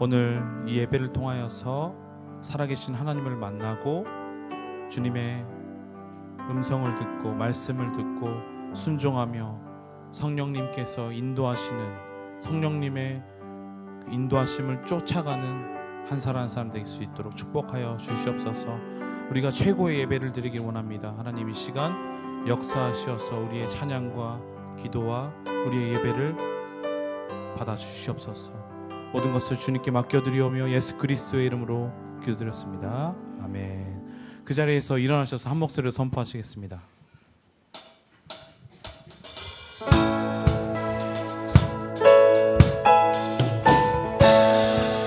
오늘 이 예배를 통하여서 살아계신 하나님을 만나고 주님의 음성을 듣고 말씀을 듣고 순종하며 성령님께서 인도하시는 성령님의 인도하심을 쫓아가는 한 사람 한 사람 될 수 있도록 축복하여 주시옵소서. 우리가 최고의 예배를 드리길 원합니다. 하나님 이 시간 역사하셔서 우리의 찬양과 기도와 우리의 예배를 받아 주시옵소서. 모든 것을 주님께 맡겨드리오며 예수 그리스도의 이름으로 기도드렸습니다. 아멘. 그 자리에서 일어나셔서 한 목소리로 선포하시겠습니다.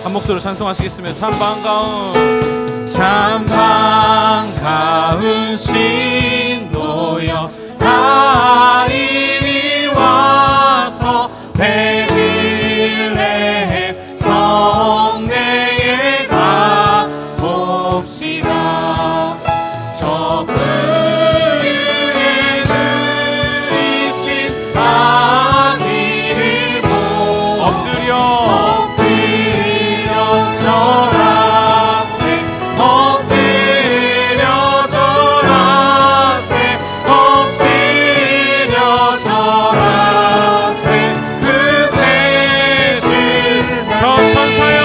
한 목소리로 찬송하시겠으면 참 반가운 신도여 다 이리 와서 베들레헴 성내에 가봅시다. 저 푸르게 누이신 아기를 엎드려 절하세 엎드려 절하세 엎드려 절하세 그 세 주 저 천사여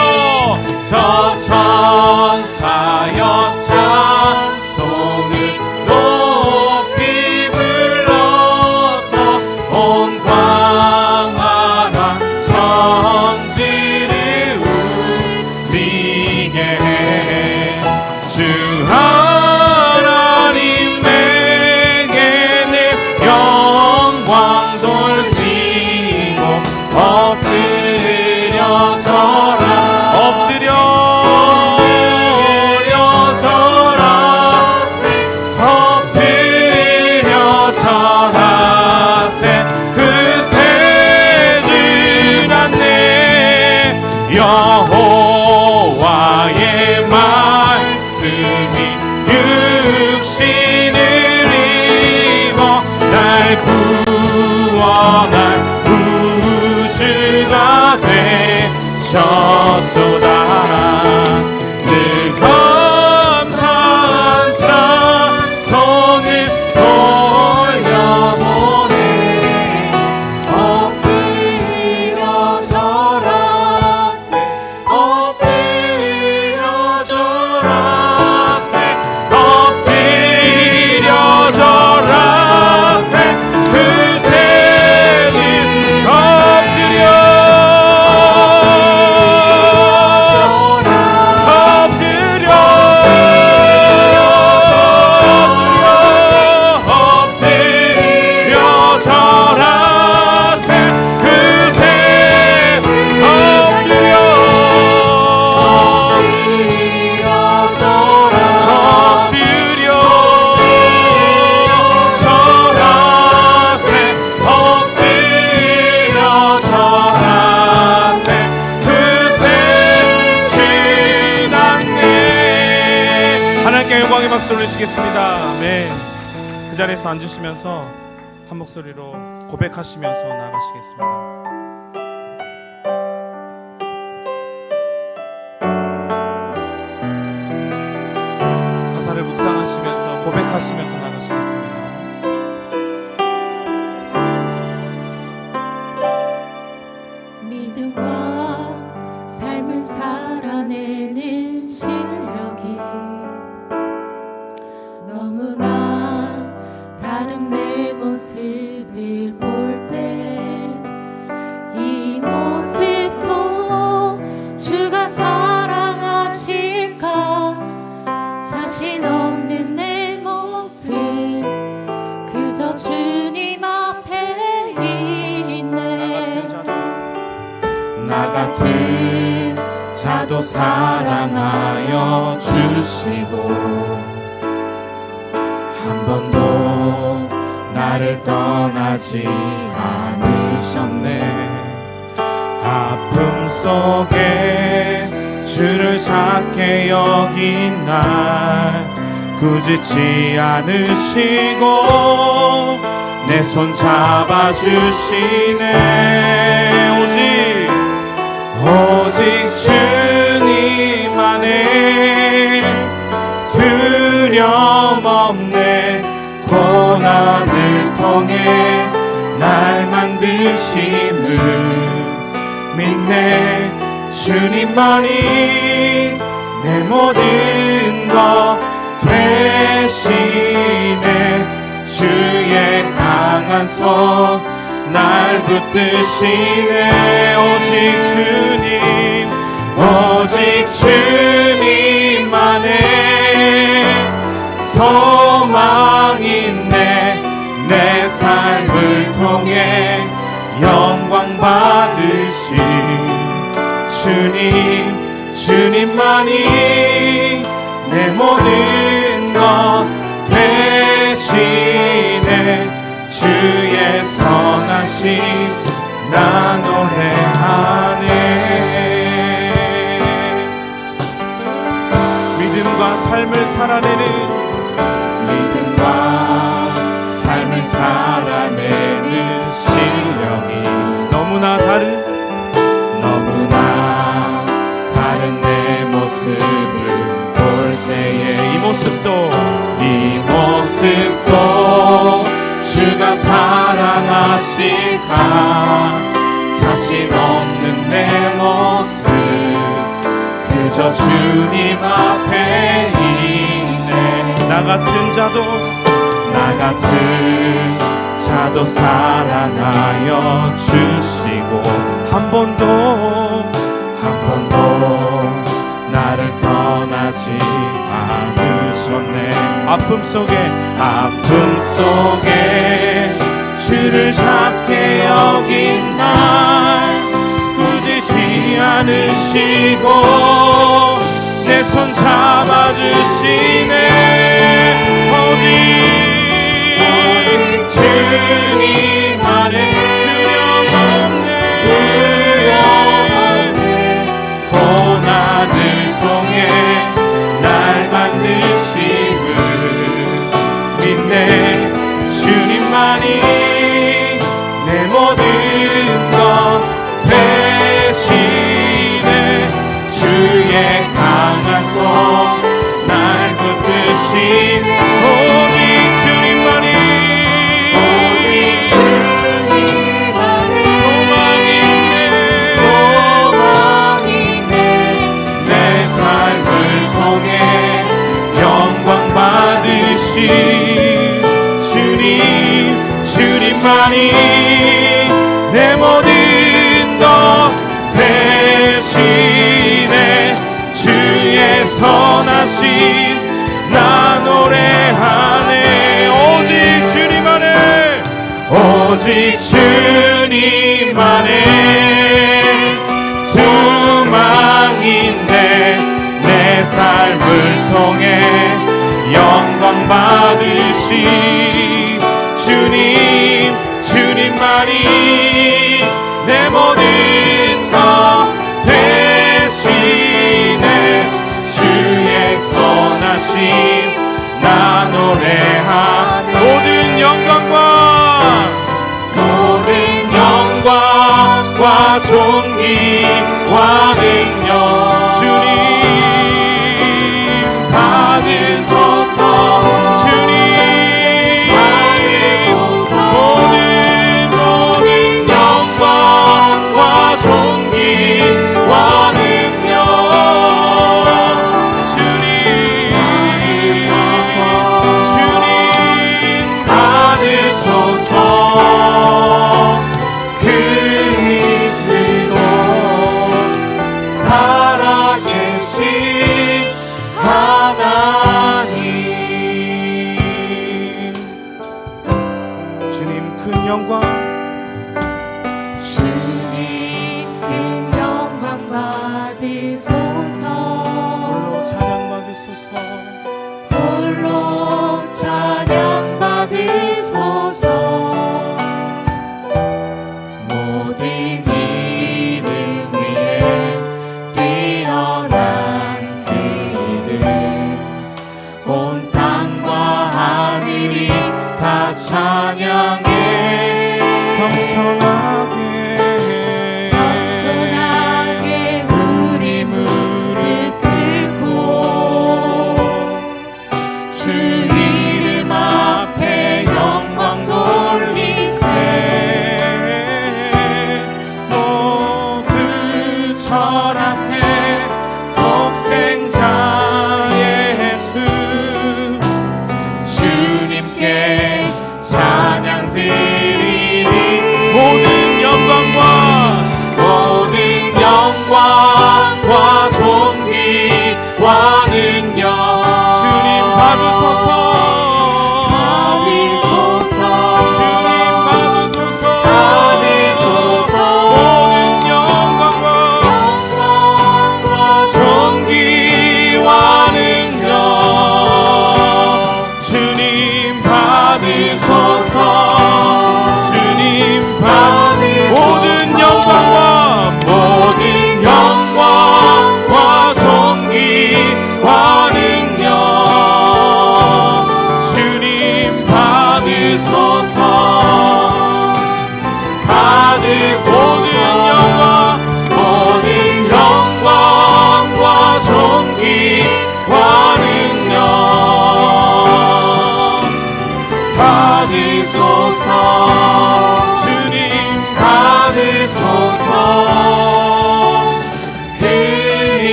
저 천사여 찬송을 높이 불러서 온 광활한 천지를 울리게 해. 주 하나님 내게는 영광 돌리고 엎드려 절하 엎드려 절하세 엎드려 절하세 그 세 주 안에 여호와의 말씀이 육신을 입어 날 구원할 우주가 되셨도다. 늘 감사한 찬송을 돌려보내 엎드려 절하세 엎드려 절하세 엎드려 절하세 그 세 주 엎드려 영광의 박수 올리시겠습니다. 아멘. 그 자리에서 앉으시면서 한 목소리로 고백하시면서 나아가시겠습니다. 가사를 묵상하시면서 고백하시면서 나가시겠습니다. 믿음과 삶을 살아내는 실력이 너무나 다른 내 모습을 볼 때 이 모습도 주가 사랑하실까. 자신 없는 내 모습 그저 주님 앞에 있네. 나 같은 자도 사랑하여 주시고 한 번도 나를 떠나지 않으셨네. 아픔 속에 주를 작게 여긴 날 꾸짖지 않으시고 내 손 잡아주시네. 오직 오직 주님 안에 두려움 없네. 고난을 통해 날 만드심을 믿네. 주님만이 내 모든 것 되시네. 주의 강한 손 날 붙드시네. 오직 주님, 오직 주님만의 소망 있네. 내 삶을 통해 영광 받으신 주님, 주님만이 내 모든 것 되시네. 주의 선하심 나 노래하네. 믿음과 삶을 살아내는, 믿음과 삶을 살아내는 실력이 너무나 다른 내 모습을 볼 때에 이 모습도 주가 사랑하실까. 자신 없는 내 모습 그저 주님 앞에 있네. 나 같은 자도 사랑하여 주시고 한 번도 나를 떠나지 않으셨네. 아픔 속에 주를 찾게 여긴 날 꾸짖지 않으시고 내 손 잡아주시네. 오직 주님 안에 두려움 없네. 고난을 통해 날 만드심을 믿네. 주님만이 내 모든 것 되시네. 주의 강한 손 날 붙드시네. 오직 주님만이 소망 있네. 내 삶을 통해 영광 받으신 주님만이 내 모든 것 되시네. 주의 선하심 나 노래하네. 오직 주님만의 소망인데 내 삶을 통해 영광 받으신 주님만이 내 모든 것 되시네. 주의 선하심 나 노래하네. 모든 영광과 존귀와 능력 주님 받으소서. 주님 모든 영광과 존귀와 능력 주님 받으소서. 그리스도 살아계신 하나님. 주님 큰 영광 받으소서. 홀로 찬양 받으소서. 모든 이름 위에 뛰어난 그 이름 온 땅과 하늘이 다 찬양해. 겸손하게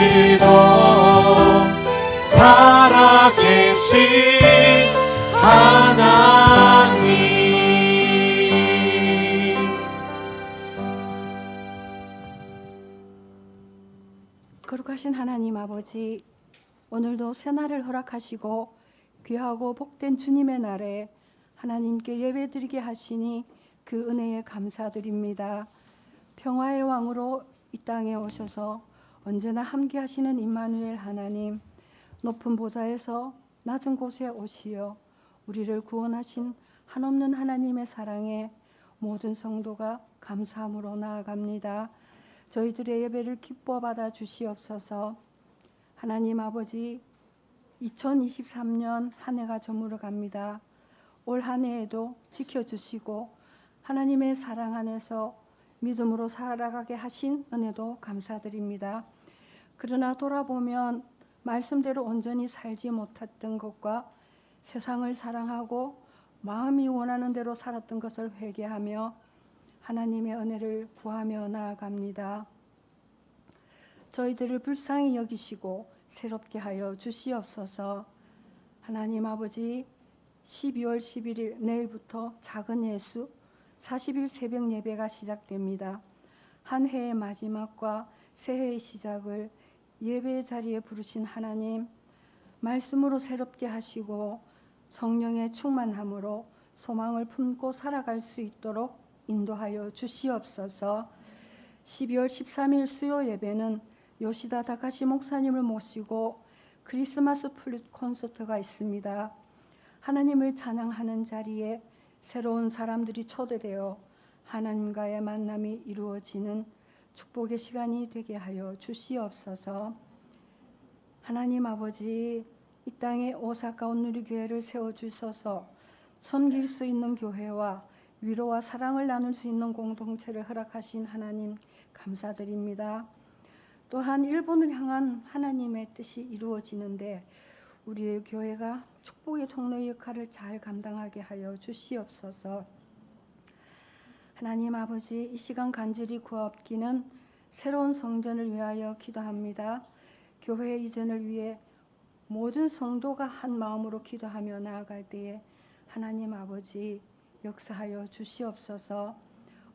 오늘도 살아계신 하나님. 거룩하신 하나님 아버지, 오늘도 새날을 허락하시고 귀하고 복된 주님의 날에 하나님께 예배드리게 하시니 그 은혜에 감사드립니다. 평화의 왕으로 이 땅에 오셔서 언제나 함께 하시는 임마누엘 하나님, 높은 보좌에서 낮은 곳에 오시어 우리를 구원하신 한없는 하나님의 사랑에 모든 성도가 감사함으로 나아갑니다. 저희들의 예배를 기뻐 받아 주시옵소서. 하나님 아버지, 2023년 한 해가 저물어 갑니다. 올 한 해에도 지켜주시고 하나님의 사랑 안에서 믿음으로 살아가게 하신 은혜도 감사드립니다. 그러나 돌아보면 말씀대로 온전히 살지 못했던 것과 세상을 사랑하고 마음이 원하는 대로 살았던 것을 회개하며 하나님의 은혜를 구하며 나아갑니다. 저희들을 불쌍히 여기시고 새롭게 하여 주시옵소서. 하나님 아버지, 12월 11일 내일부터 작은 예수 40일 새벽 예배가 시작됩니다. 한 해의 마지막과 새해의 시작을 예배의 자리에 부르신 하나님, 말씀으로 새롭게 하시고 성령의 충만함으로 소망을 품고 살아갈 수 있도록 인도하여 주시옵소서. 12월 13일 수요 예배는 요시다 다카시 목사님을 모시고 크리스마스 플룻 콘서트가 있습니다. 하나님을 찬양하는 자리에 새로운 사람들이 초대되어 하나님과의 만남이 이루어지는 축복의 시간이 되게 하여 주시옵소서. 하나님 아버지, 이 땅에 오사카 온누리교회를 세워주셔서 섬길 수 있는 교회와 위로와 사랑을 나눌 수 있는 공동체를 허락하신 하나님 감사드립니다. 또한 일본을 향한 하나님의 뜻이 이루어지는데 우리의 교회가 축복의 통로의 역할을 잘 감당하게 하여 주시옵소서. 하나님 아버지, 이 시간 간절히 구하옵기는 새로운 성전을 위하여 기도합니다. 교회 이전을 위해 모든 성도가 한 마음으로 기도하며 나아갈 때에 하나님 아버지 역사하여 주시옵소서.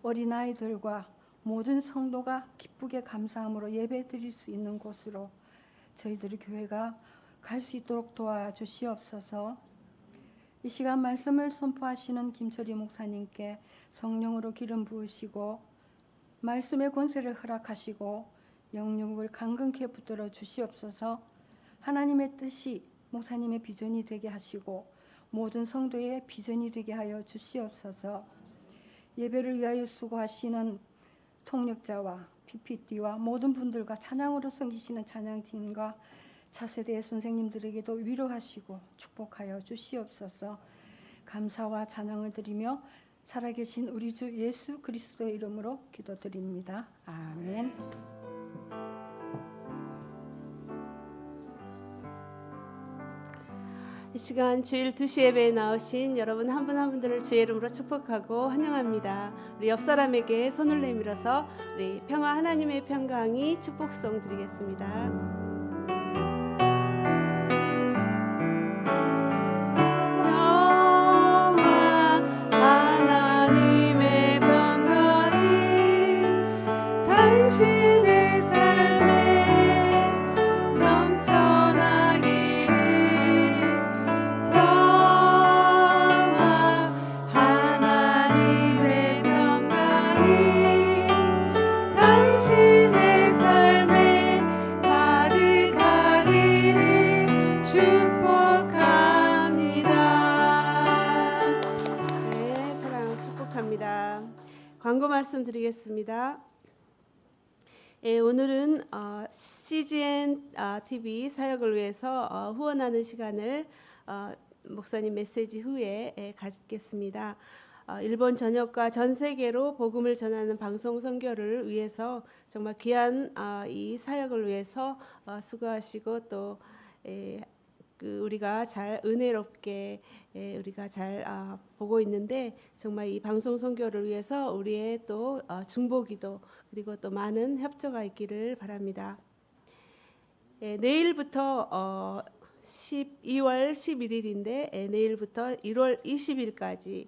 어린아이들과 모든 성도가 기쁘게 감사함으로 예배드릴 수 있는 곳으로 저희들의 교회가 갈 수 있도록 도와주시옵소서. 이 시간 말씀을 선포하시는 김철희 목사님께 성령으로 기름 부으시고 말씀의 권세를 허락하시고 영육을 강건케 붙들어 주시옵소서. 하나님의 뜻이 목사님의 비전이 되게 하시고 모든 성도의 비전이 되게 하여 주시옵소서. 예배를 위하여 수고하시는 통역자와 PPT와 모든 분들과 찬양으로 섬기시는 찬양팀과 차세대 선생님들에게도 위로하시고 축복하여 주시옵소서. 감사와 찬양을 드리며 살아계신 우리 주 예수 그리스도의 이름으로 기도드립니다. 아멘. 이 시간 주일 2시 예배에 나오신 여러분 한 분 한 분들을 주의 이름으로 축복하고 환영합니다. 우리 옆 사람에게 손을 내밀어서 우리 평화 하나님의 평강이 축복송 드리겠습니다. 당신의 삶에 넘쳐나기를 평화 하나님의 평강이 당신의 삶에 가득하기를 축복합니다. 네, 사랑 축복합니다. 광고 말씀 드리겠습니다. 오늘은 CGN TV 사역을 위해서 후원하는 시간을 목사님 메시지 후에 갖겠습니다. 일본 전역과 전 세계로 복음을 전하는 방송 선교를 위해서 정말 귀한 이 사역을 위해서 수고하시고 또 우리가 잘 은혜롭게 우리가 잘 보고 있는데 정말 이 방송 선교를 위해서 우리의 또 중보기도 그리고 또 많은 협조가 있기를 바랍니다. 내일부터 12월 11일인데 내일부터 1월 20일까지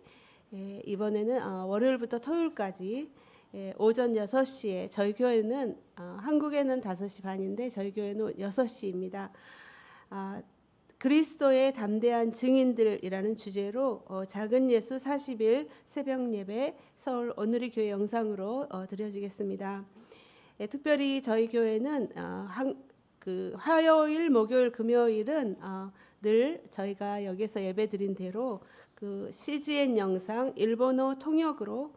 이번에는 월요일부터 토요일까지 오전 6시에 저희 교회는 한국에는 5시 반인데 저희 교회는 6시입니다. 그리스도의 담대한 증인들이라는 주제로 작은 예수 40일 새벽 예배 서울 온누리 교회 영상으로 드려지겠습니다. 특별히 저희 교회는 그 화요일, 목요일, 금요일은 늘 저희가 여기서 예배 드린 대로 그 CGN 영상 일본어 통역으로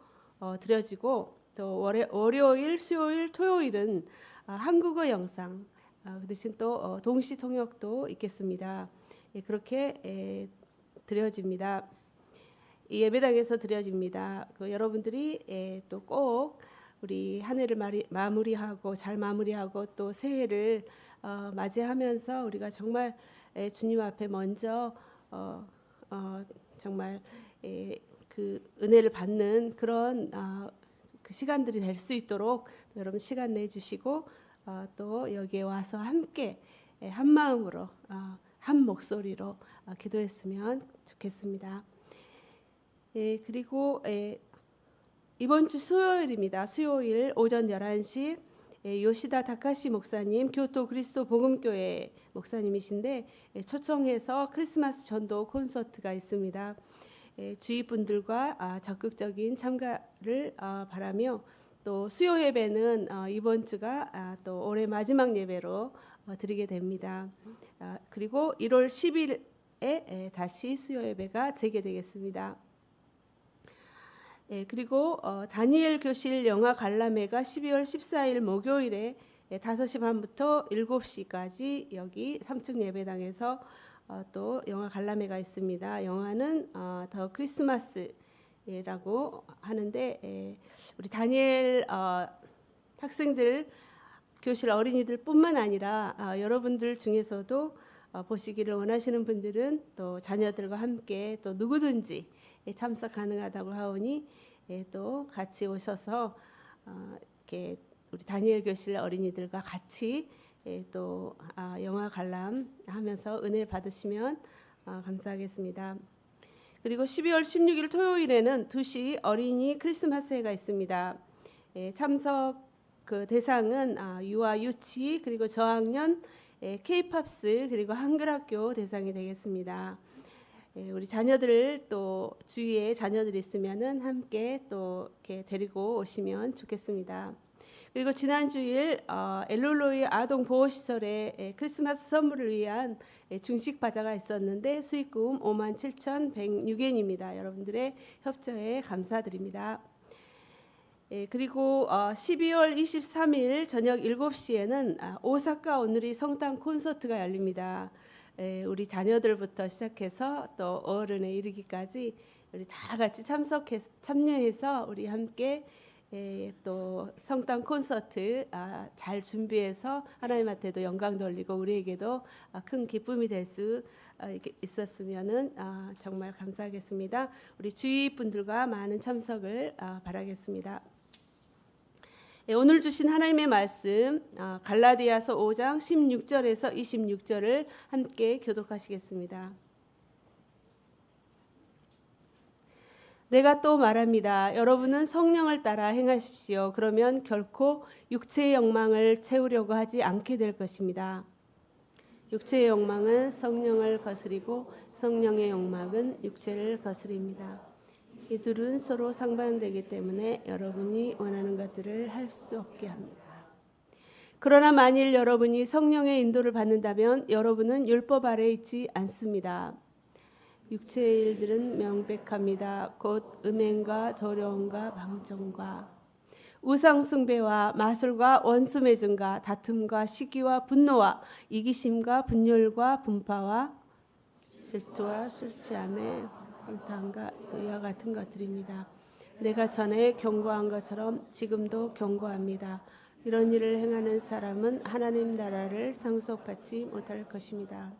드려지고 또 월요일, 수요일, 토요일은 한국어 영상 그 대신 또 동시 통역도 있겠습니다. 그렇게 드려집니다. 이 예배당에서 드려집니다. 여러분들이 또 꼭 우리 한 해를 마무리하고 잘 마무리하고 또 새해를 맞이하면서 우리가 정말 주님 앞에 먼저 정말 그 은혜를 받는 그런 그 시간들이 될 수 있도록 여러분 시간 내주시고 또 여기에 와서 함께 한 마음으로 한 목소리로 기도했으면 좋겠습니다. 그리고 이번 주 수요일입니다. 수요일 오전 11시 요시다 다카시 목사님 교토 그리스도 복음교회 목사님이신데 초청해서 크리스마스 전도 콘서트가 있습니다. 주위 분들과 적극적인 참가를 바라며 또 수요 예배는 이번 주가 또 올해 마지막 예배로 드리게 됩니다. 그리고 1월 10일에 다시 수요 예배가 재개되겠습니다. 그리고 다니엘 교실 영화 관람회가 12월 14일 목요일에 5시 반부터 7시까지 여기 3층 예배당에서 또 영화 관람회가 있습니다. 영화는 더 크리스마스라고 하는데 우리 다니엘 학생들 교실 어린이들뿐만 아니라 여러분들 중에서도 보시기를 원하시는 분들은 또 자녀들과 함께 또 누구든지 참석 가능하다고 하오니 또 같이 오셔서 이렇게 우리 다니엘 교실 어린이들과 같이 또 영화 관람하면서 은혜 받으시면 감사하겠습니다. 그리고 12월 16일 토요일에는 2시 어린이 크리스마스회가 있습니다. 참석 그 대상은 유아 유치 그리고 저학년 K-팝스 그리고 한글학교 대상이 되겠습니다. 우리 자녀들 또 주위에 자녀들이 있으면은 함께 또 이렇게 데리고 오시면 좋겠습니다. 그리고 지난 주일 엘룰로이 아동 보호 시설에 크리스마스 선물을 위한 중식 바자가 있었는데 수익금 57,106엔입니다. 여러분들의 협조에 감사드립니다. 그리고 12월 23일 저녁 7시에는 오사카 온누리 성당 콘서트가 열립니다. 우리 자녀들부터 시작해서 또 어른에 이르기까지 우리 다 같이 참여해서 우리 함께 또 성당 콘서트 잘 준비해서 하나님한테도 영광 돌리고 우리에게도 큰 기쁨이 될 수 있었으면은 정말 감사하겠습니다. 우리 주위 분들과 많은 참석을 바라겠습니다. 오늘 주신 하나님의 말씀 갈라디아서 5장 16절에서 26절을 함께 교독하시겠습니다. 내가 또 말합니다. 여러분은 성령을 따라 행하십시오. 그러면 결코 육체의 영망을 채우려고 하지 않게 될 것입니다. 육체의 영망은 성령을 거스리고 성령의 영망은 육체를 거스립니다. 이 둘은 서로 상반되기 때문에 여러분이 원하는 것들을 할 수 없게 합니다. 그러나 만일 여러분이 성령의 인도를 받는다면 여러분은 율법 아래 있지 않습니다. 육체의 일들은 명백합니다. 곧 음행과 도령과 방종과 우상숭배와 마술과 원수매증과 다툼과 시기와 분노와 이기심과 분열과 분파와 질투와 술취함에 방탕과 이와 같은 것들입니다. 내가 전에 경고한 것처럼 지금도 경고합니다. 이런 일을 행하는 사람은 하나님 나라를 상속받지 못할 것입니다.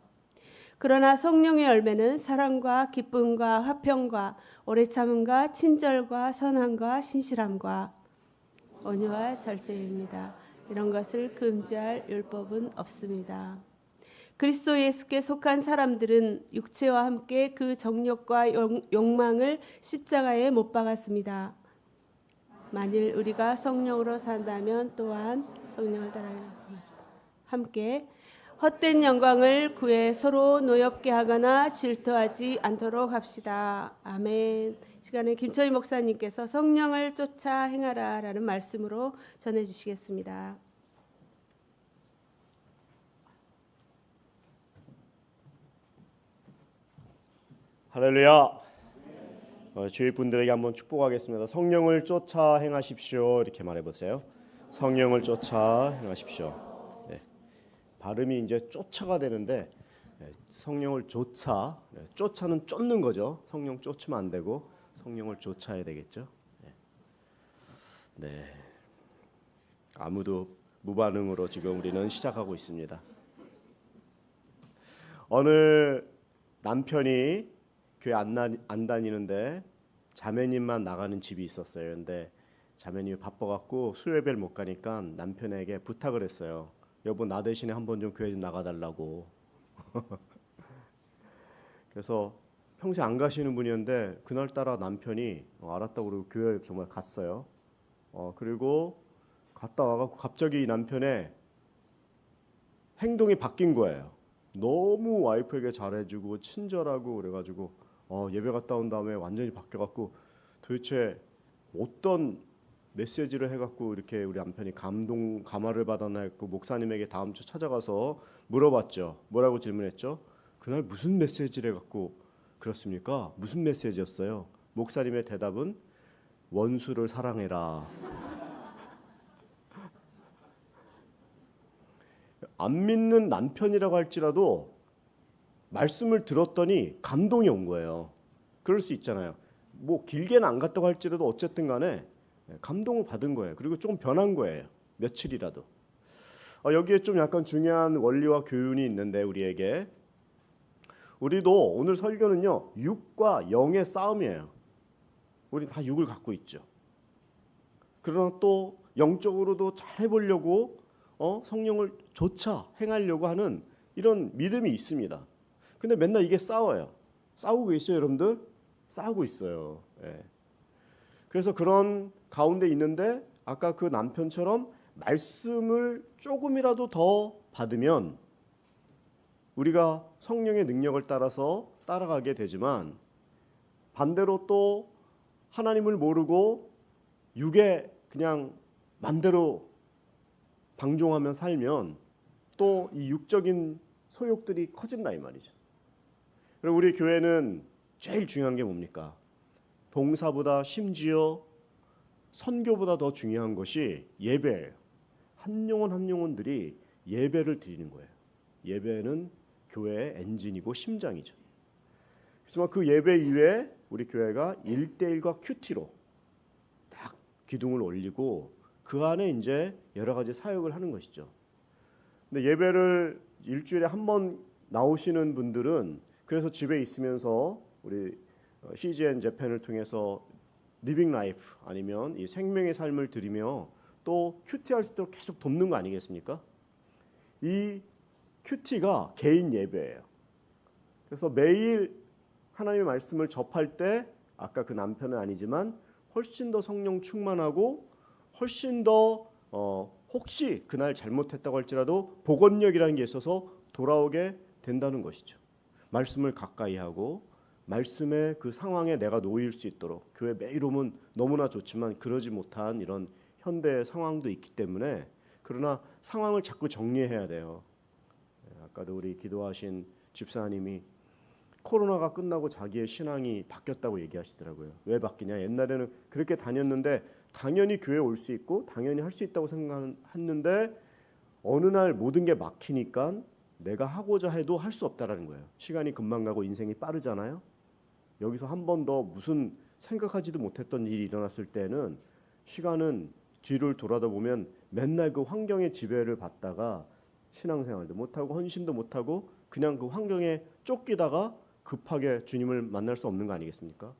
그러나 성령의 열매는 사랑과 기쁨과 화평과 오래 참음과 친절과 선함과 신실함과 온유와 절제입니다. 이런 것을 금지할 율법은 없습니다. 그리스도 예수께 속한 사람들은 육체와 함께 그 정욕과 욕망을 십자가에 못 박았습니다. 만일 우리가 성령으로 산다면 또한 성령을 따라야 함께 헛된 영광을 구해 서로 노엽게 하거나 질투하지 않도록 합시다. 아멘. 시간에 김철희 목사님께서 성령을 쫓아 행하라라는 말씀으로 전해주시겠습니다. 할렐루야. 주위 분들에게 한번 축복하겠습니다. 성령을 쫓아 행하십시오. 이렇게 말해보세요. 성령을 쫓아 행하십시오. 네. 발음이 이제 쫓아가 되는데 성령을 쫓아, 쫓아는 쫓는 거죠. 성령 쫓으면 안 되고 성령을 쫓아야 되겠죠. 네. 아무도 무반응으로 지금 우리는 시작하고 있습니다. 어느 남편이 교회 안 다니는데 자매님만 나가는 집이 있었어요. 근데 자매님이 바빠갖고 수요예배를 못 가니까 남편에게 부탁을 했어요. 여보, 나 대신에 한번 좀 교회 좀 나가달라고. 그래서 평소에 안 가시는 분이었는데 그날따라 남편이 알았다고 그러고 교회에 정말 갔어요. 그리고 갔다 와갖고 갑자기 이 남편의 행동이 바뀐 거예요. 너무 와이프에게 잘해주고 친절하고 그래가지고 예배 갔다 온 다음에 완전히 바뀌어갖고 도대체 어떤 메시지를 해갖고 이렇게 우리 남편이 감화를 받았나 했고 목사님에게 다음 주 찾아가서 물어봤죠. 뭐라고 질문했죠? 그날 무슨 메시지를 해갖고 그렇습니까? 무슨 메시지였어요? 목사님의 대답은 원수를 사랑해라. 안 믿는 남편이라고 할지라도 말씀을 들었더니 감동이 온 거예요. 그럴 수 있잖아요. 뭐 길게는 안 갔다고 할지라도 어쨌든 간에 감동을 받은 거예요. 그리고 좀 변한 거예요. 며칠이라도. 여기에 좀 약간 중요한 원리와 교훈이 있는데 우리에게 우리도 오늘 설교는요 6과 0의 싸움이에요. 우리 다 6을 갖고 있죠. 그러나 또 영적으로도 잘 해보려고 성령을 좇아 행하려고 하는 이런 믿음이 있습니다. 근데 맨날 이게 싸워요. 싸우고 있어요, 여러분들? 싸우고 있어요. 예. 그래서 그런 가운데 있는데 아까 그 남편처럼 말씀을 조금이라도 더 받으면 우리가 성령의 능력을 따라서 따라가게 되지만 반대로 또 하나님을 모르고 육에 그냥 맘대로 방종하며 살면 또 이 육적인 소욕들이 커진다 이 말이죠. 그리고 우리 교회는 제일 중요한 게 뭡니까? 봉사보다 심지어 선교보다 더 중요한 것이 예배예요. 한 영혼 한 영혼들이 예배를 드리는 거예요. 예배는 교회의 엔진이고 심장이죠. 그렇지만 그 예배 이후에 우리 교회가 1대1과 큐티로 딱 기둥을 올리고 그 안에 이제 여러 가지 사역을 하는 것이죠. 근데 예배를 일주일에 한 번 나오시는 분들은 그래서 집에 있으면서 우리 CGN 재팬을 통해서 리빙 라이프 아니면 이 생명의 삶을 드리며 또 큐티할 수 있도록 계속 돕는 거 아니겠습니까? 이 큐티가 개인 예배예요. 그래서 매일 하나님의 말씀을 접할 때 아까 그 남편은 아니지만 훨씬 더 성령 충만하고 훨씬 더 혹시 그날 잘못했다고 할지라도 복원력이라는 게 있어서 돌아오게 된다는 것이죠. 말씀을 가까이 하고 말씀의 그 상황에 내가 놓일 수 있도록 교회 매일 오면 너무나 좋지만 그러지 못한 이런 현대 상황도 있기 때문에 그러나 상황을 자꾸 정리해야 돼요. 아까도 우리 기도하신 집사님이 코로나가 끝나고 자기의 신앙이 바뀌었다고 얘기하시더라고요. 왜 바뀌냐? 옛날에는 그렇게 다녔는데 당연히 교회에 올 수 있고 당연히 할 수 있다고 생각했는데 어느 날 모든 게 막히니까 내가 하고자 해도 할 수 없다라는 거예요. 시간이 금방 가고 인생이 빠르잖아요. 여기서 한 번 더 무슨 생각하지도 못했던 일이 일어났을 때는 시간은 뒤를 돌아다 보면 맨날 그 환경의 지배를 받다가 신앙생활도 못하고 헌신도 못하고 그냥 그 환경에 쫓기다가 급하게 주님을 만날 수 없는 거 아니겠습니까?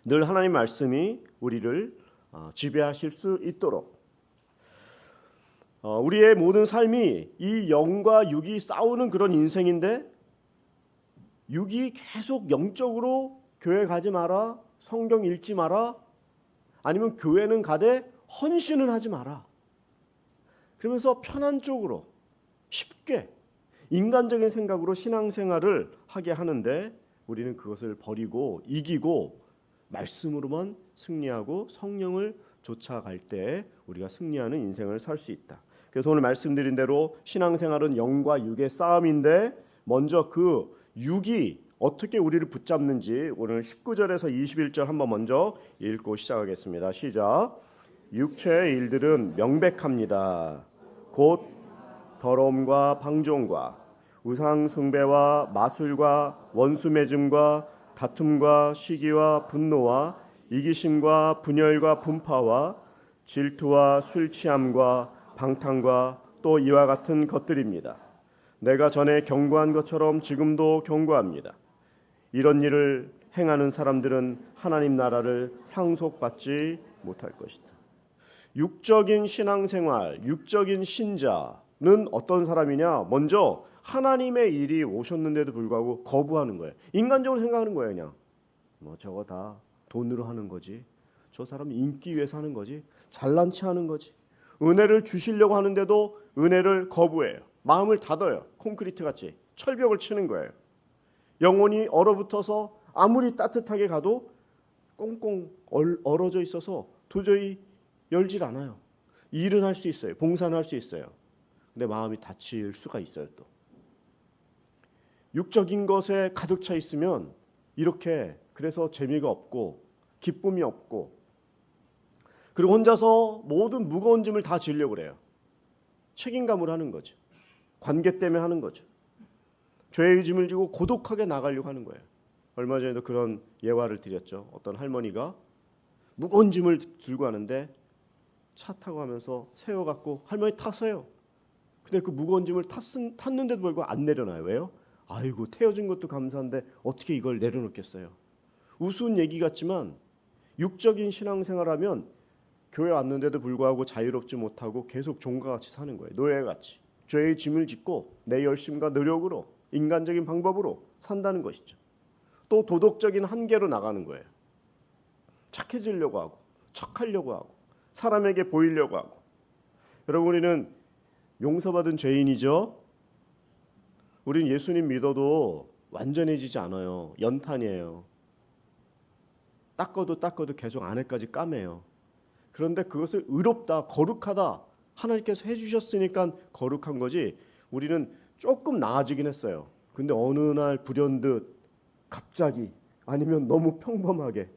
늘 하나님 말씀이 우리를 지배하실 수 있도록 우리의 모든 삶이 이 영과 육이 싸우는 그런 인생인데, 육이 계속 영적으로 교회 가지 마라, 성경 읽지 마라, 아니면 교회는 가되 헌신은 하지 마라, 그러면서 편한 쪽으로 쉽게 인간적인 생각으로 신앙생활을 하게 하는데, 우리는 그것을 버리고 이기고 말씀으로만 승리하고 성령을 쫓아갈 때 우리가 승리하는 인생을 살 수 있다. 그래서 오늘 말씀드린 대로 신앙생활은 영과 육의 싸움인데, 먼저 그 육이 어떻게 우리를 붙잡는지 오늘 19절에서 21절 한번 먼저 읽고 시작하겠습니다. 시작. 육체의 일들은 명백합니다. 곧 더러움과 방종과 우상 숭배와 마술과 원수 맺음과 다툼과 시기와 분노와 이기심과 분열과 분파와 질투와 술 취함과 방탕과 또 이와 같은 것들입니다. 내가 전에 경고한 것처럼 지금도 경고합니다. 이런 일을 행하는 사람들은 하나님 나라를 상속받지 못할 것이다. 육적인 신앙생활, 육적인 신자는 어떤 사람이냐? 먼저 하나님의 일이 오셨는데도 불구하고 거부하는 거예요. 인간적으로 생각하는 거예요. 그냥 뭐 저거 다 돈으로 하는 거지, 저 사람은 인기 위해서 하는 거지, 잘난 체 하는 거지. 은혜를 주시려고 하는데도 은혜를 거부해요. 마음을 닫아요. 콘크리트 같이 철벽을 치는 거예요. 영혼이 얼어붙어서 아무리 따뜻하게 가도 꽁꽁 얼어져 있어서 도저히 열질 않아요. 일은 할 수 있어요. 봉사는 할 수 있어요. 근데 마음이 닫힐 수가 있어요. 또 육적인 것에 가득 차 있으면 이렇게, 그래서 재미가 없고 기쁨이 없고, 그리고 혼자서 모든 무거운 짐을 다 지려고 그래요. 책임감을 하는 거죠. 관계 때문에 하는 거죠. 죄의 짐을 지고 고독하게 나가려고 하는 거예요. 얼마 전에도 그런 예화를 드렸죠. 어떤 할머니가 무거운 짐을 들고 가는데 차 타고 가면서 세워갖고 할머니 타세요. 근데 그 무거운 짐을 탔는데도 불구하고 안 내려놔요. 왜요? 아이고, 태워준 것도 감사한데 어떻게 이걸 내려놓겠어요. 우스운 얘기 같지만 육적인 신앙생활하면 교회 왔는데도 불구하고 자유롭지 못하고 계속 종과 같이 사는 거예요. 노예같이 죄의 짐을 짓고 내 열심과 노력으로 인간적인 방법으로 산다는 것이죠. 또 도덕적인 한계로 나가는 거예요. 착해지려고 하고 척하려고 하고 사람에게 보이려고 하고. 여러분, 우리는 용서받은 죄인이죠. 우린 예수님 믿어도 완전해지지 않아요. 연탄이에요. 닦아도 계속 안에까지 까매요. 그런데 그것을 의롭다, 거룩하다, 하나님께서 해주셨으니까 거룩한 거지, 우리는 조금 나아지긴 했어요. 근데 어느 날 불현듯 갑자기, 아니면 너무 평범하게